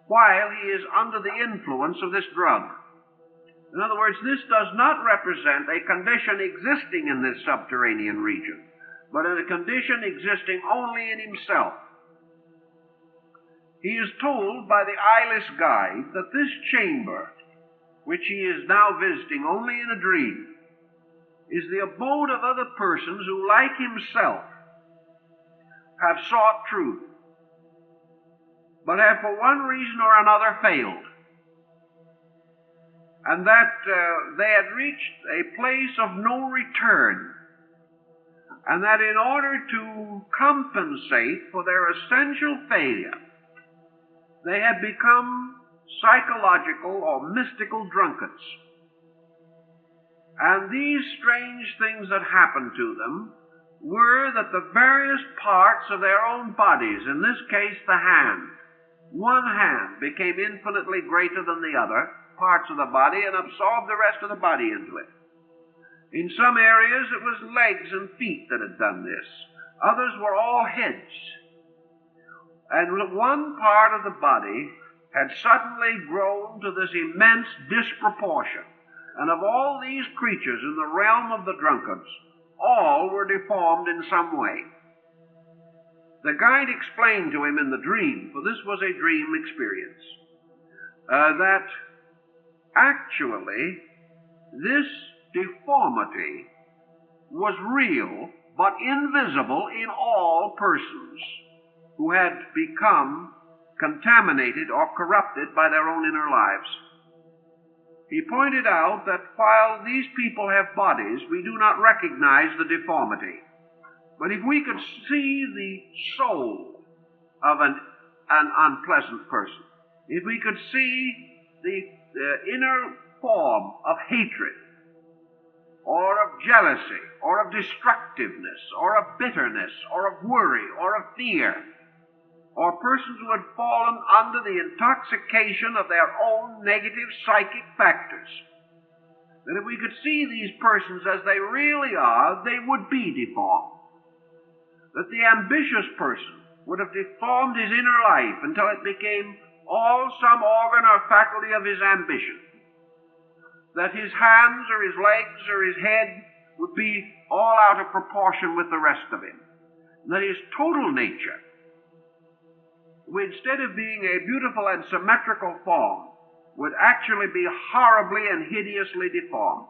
while he is under the influence of this drug. In other words, this does not represent a condition existing in this subterranean region, but a condition existing only in himself. He is told by the eyeless guide that this chamber, which he is now visiting only in a dream, is the abode of other persons who, like himself, have sought truth, but have for one reason or another failed, and that they had reached a place of no return, and that in order to compensate for their essential failure, they had become psychological or mystical drunkards. And these strange things that happened to them were that the various parts of their own bodies, in this case the hand, one hand became infinitely greater than the other parts of the body and absorbed the rest of the body into it. In some areas it was legs and feet that had done this. Others were all heads. And one part of the body had suddenly grown to this immense disproportion. And of all these creatures in the realm of the drunkards, all were deformed in some way. The guide explained to him in the dream, for this was a dream experience, that actually this deformity was real but invisible in all persons who had become contaminated or corrupted by their own inner lives. He pointed out that while these people have bodies, we do not recognize the deformity. But if we could see the soul of an unpleasant person, if we could see the inner form of hatred, or of jealousy, or of destructiveness, or of bitterness, or of worry, or of fear, or persons who had fallen under the intoxication of their own negative psychic factors, that if we could see these persons as they really are, they would be deformed. That the ambitious person would have deformed his inner life until it became all some organ or faculty of his ambition. That his hands or his legs or his head would be all out of proportion with the rest of him. And that his total nature, instead of being a beautiful and symmetrical form, would actually be horribly and hideously deformed.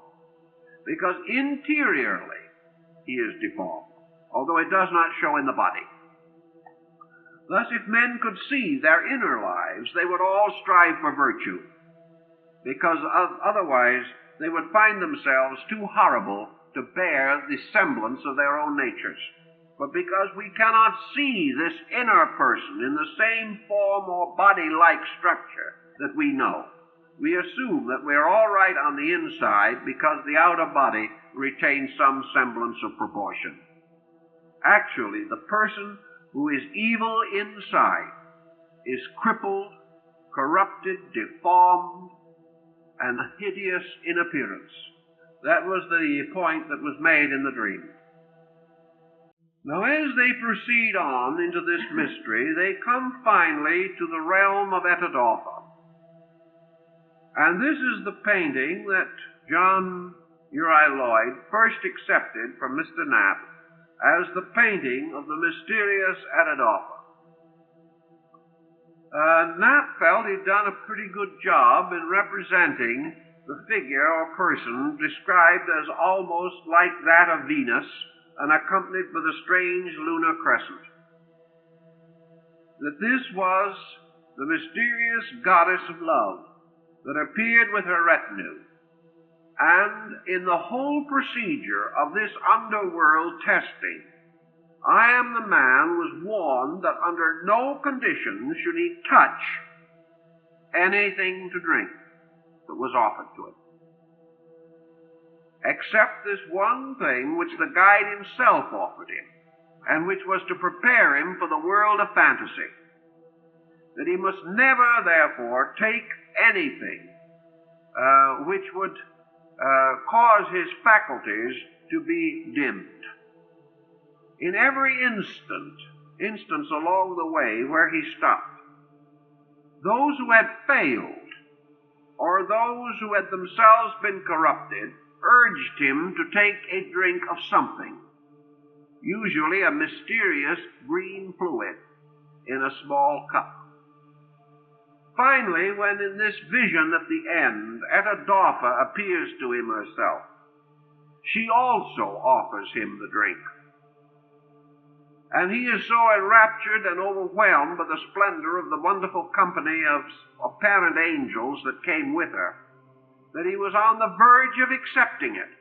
because interiorly he is deformed, although it does not show in the body. Thus, if men could see their inner lives, they would all strive for virtue, because otherwise they would find themselves too horrible to bear the semblance of their own natures. But because we cannot see this inner person in the same form or body-like structure that we know, we assume that we're all right on the inside because the outer body retains some semblance of proportion. Actually, the person who is evil inside is crippled, corrupted, deformed, and hideous in appearance. That was the point that was made in the dream. Now, as they proceed on into this mystery, they come finally to the realm of Etidorhpa. And this is the painting that John Uri Lloyd first accepted from Mr. Knapp as the painting of the mysterious Etidorhpa. Knapp felt he'd done a pretty good job in representing the figure or person described as almost like that of Venus and accompanied with a strange lunar crescent. That this was the mysterious goddess of love that appeared with her retinue. And in the whole procedure of this underworld testing, I Am the Man was warned that under no conditions should he touch anything to drink that was offered to him, except this one thing which the guide himself offered him, and which was to prepare him for the world of fantasy. That he must never, therefore, take anything which would cause his faculties to be dimmed. In every instance along the way where he stopped, those who had failed, or those who had themselves been corrupted, urged him to take a drink of something, usually a mysterious green fluid in a small cup. Finally, when in this vision at the end, Etidorhpa appears to him herself, she also offers him the drink. And he is so enraptured and overwhelmed by the splendor of the wonderful company of apparent angels that came with her, that he was on the verge of accepting it,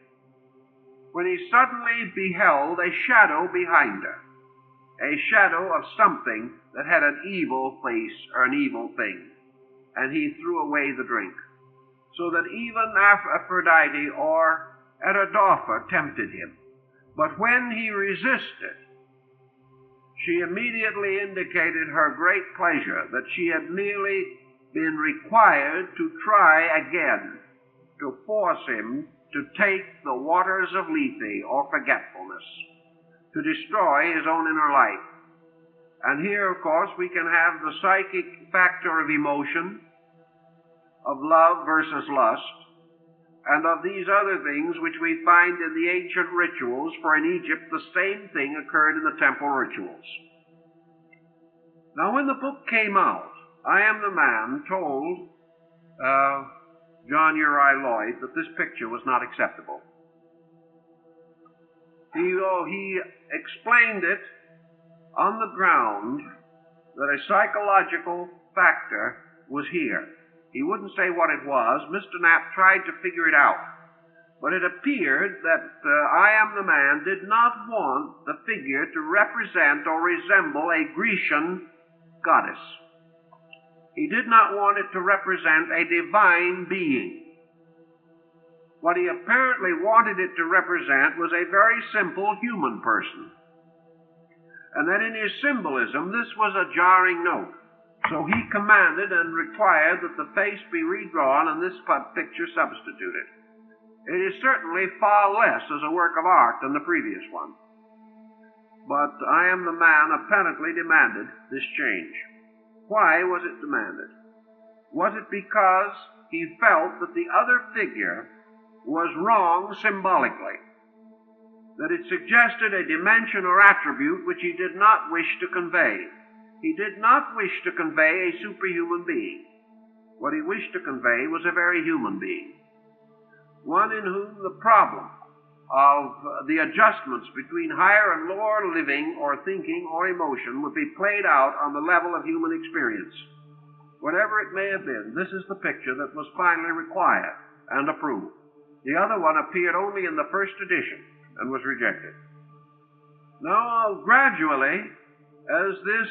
when he suddenly beheld a shadow behind her, a shadow of something that had an evil face or an evil thing, and he threw away the drink, so that even Aphrodite or Etidorhpa tempted him. But when he resisted, she immediately indicated her great pleasure that she had merely been required to try again to force him to take the waters of Lethe, or forgetfulness, to destroy his own inner life. And here, of course, we can have the psychic factor of emotion, of love versus lust, and of these other things which we find in the ancient rituals, for in Egypt the same thing occurred in the temple rituals. Now, when the book came out, I Am the Man told John Uri Lloyd that this picture was not acceptable. He explained it on the ground that a psychological factor was here. He wouldn't say what it was. Mr. Knapp tried to figure it out. But it appeared that I Am the Man did not want the figure to represent or resemble a Grecian goddess. He did not want it to represent a divine being. What he apparently wanted it to represent was a very simple human person. And that in his symbolism, this was a jarring note. So he commanded and required that the face be redrawn and this picture substituted. It is certainly far less as a work of art than the previous one. But I Am the Man apparently demanded this change. Why was it demanded? Was it because he felt that the other figure was wrong symbolically? That it suggested a dimension or attribute which he did not wish to convey? He did not wish to convey a superhuman being. What he wished to convey was a very human being. one in whom the problem of the adjustments between higher and lower living or thinking or emotion would be played out on the level of human experience. Whatever it may have been, this is the picture that was finally required and approved. The other one appeared only in the first edition and was rejected. Now, gradually, as this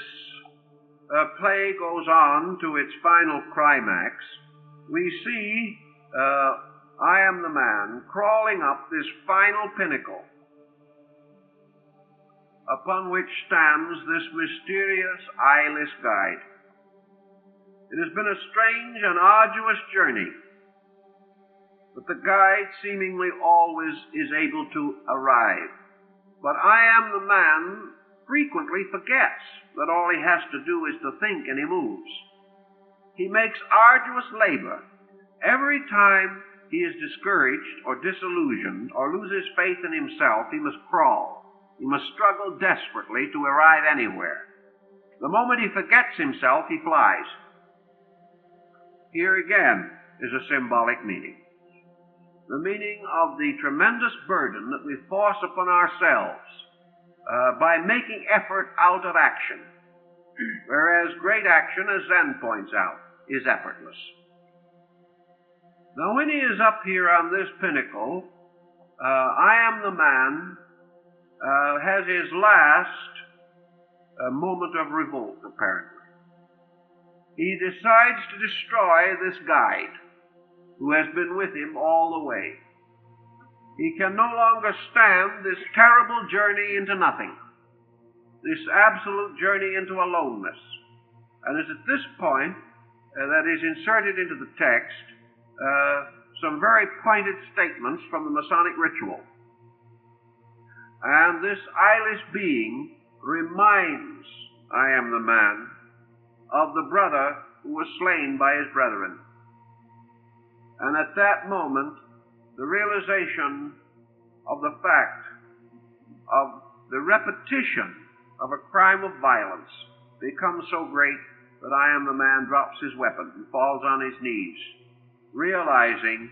play goes on to its final climax, we see I Am the Man crawling up this final pinnacle upon which stands this mysterious eyeless guide. It has been a strange and arduous journey, but the guide seemingly always is able to arrive. But I Am the Man frequently forgets that all he has to do is to think, and he moves. He makes arduous labor. Every time he is discouraged or disillusioned or loses faith in himself, he must crawl. He must struggle desperately to arrive anywhere. The moment he forgets himself, he flies. Here again is a symbolic meaning. The meaning of the tremendous burden that we force upon ourselves by making effort out of action, whereas great action, as Zen points out, is effortless. Now, when he is up here on this pinnacle, I Am the Man has his last moment of revolt, apparently. He decides to destroy this guide who has been with him all the way. He can no longer stand this terrible journey into nothing, this absolute journey into aloneness. And it's at this point that is inserted into the text some very pointed statements from the Masonic ritual. And this eyeless being reminds I Am the Man of the brother who was slain by his brethren. And at that moment, the realization of the fact of the repetition of a crime of violence becomes so great that I Am the Man drops his weapon and falls on his knees, realizing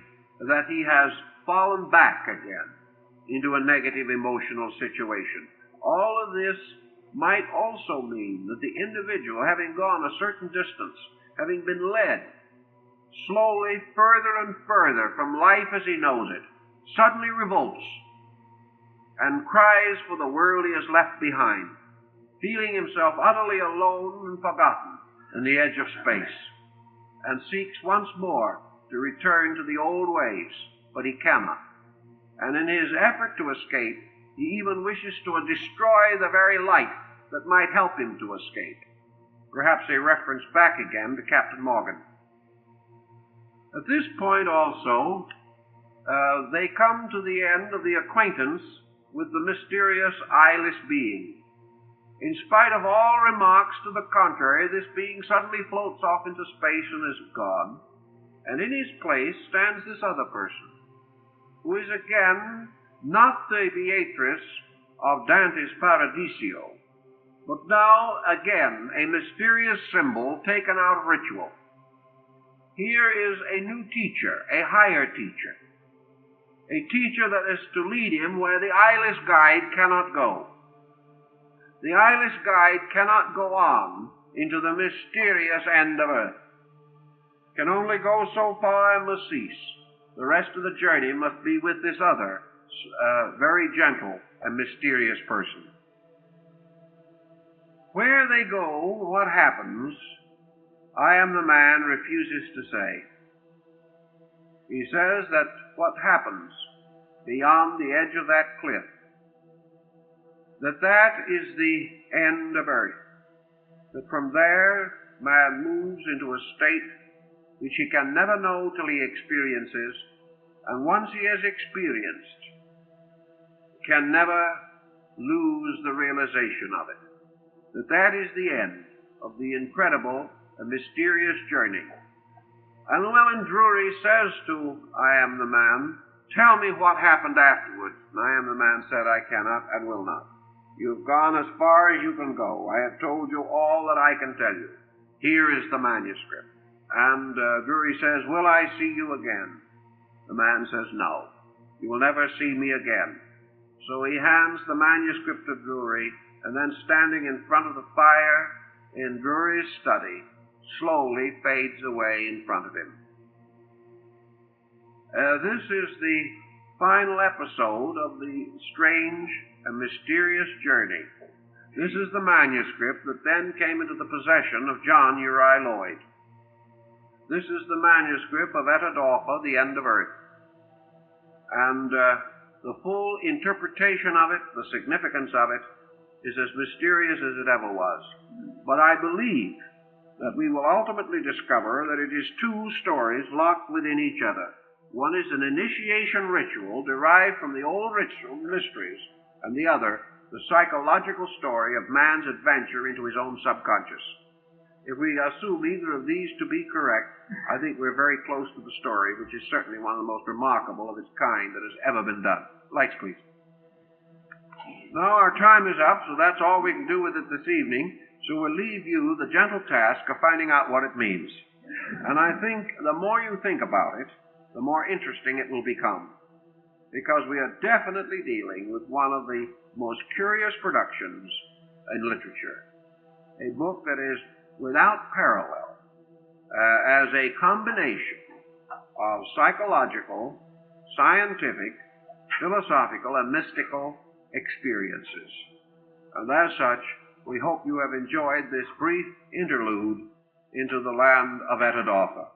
that he has fallen back again into a negative emotional situation. All of this might also mean that the individual, having gone a certain distance, having been led slowly further and further from life as he knows it, suddenly revolts and cries for the world he has left behind, feeling himself utterly alone and forgotten in the edge of space, and seeks once more to return to the old ways, but he cannot. And in his effort to escape, he even wishes to destroy the very light that might help him to escape. Perhaps a reference back again to Captain Morgan. At this point also, they come to the end of the acquaintance with the mysterious eyeless being. In spite of all remarks to the contrary, this being suddenly floats off into space and is gone, and in his place stands this other person, who is again not the Beatrice of Dante's Paradiso, but now again a mysterious symbol taken out of ritual. Here is a new teacher, a higher teacher, a teacher that is to lead him where the eyeless guide cannot go. The eyeless guide cannot go on into the mysterious end of earth, can only go so far and must cease. The rest of the journey must be with this other, very gentle and mysterious person. Where they go, what happens, I Am the Man refuses to say. He says that what happens beyond the edge of that cliff, that is the end of earth, that from there man moves into a state which he can never know till he experiences, and once he has experienced, can never lose the realization of it. That is the end of the incredible and mysterious journey. And Llewellyn Drury says to I Am the Man, "Tell me what happened afterwards." And I Am the Man said, "I cannot and will not. You've gone as far as you can go. I have told you all that I can tell you. Here is the manuscript." And Drury says, "Will I see you again?" The man says, no, you will never see me again. So he hands the manuscript to Drury, and then standing in front of the fire in Drury's study, slowly fades away in front of him. This is the final episode of the strange and mysterious journey. This is the manuscript that then came into the possession of John Uri Lloyd. This is the manuscript of Etidorhpa, The End of Earth. And the full interpretation of it, the significance of it, is as mysterious as it ever was. But I believe that we will ultimately discover that it is two stories locked within each other. One is an initiation ritual derived from the old ritual mysteries, and the other, the psychological story of man's adventure into his own subconscious. If we assume either of these to be correct, I think we're very close to the story, which is certainly one of the most remarkable of its kind that has ever been done. Lights, please. Now our time is up, so that's all we can do with it this evening, so we'll leave you the gentle task of finding out what it means. And I think the more you think about it, the more interesting it will become, because we are definitely dealing with one of the most curious productions in literature, a book that is without parallel as a combination of psychological, scientific, philosophical, and mystical experiences. And as such, we hope you have enjoyed this brief interlude into the land of Etidorhpa.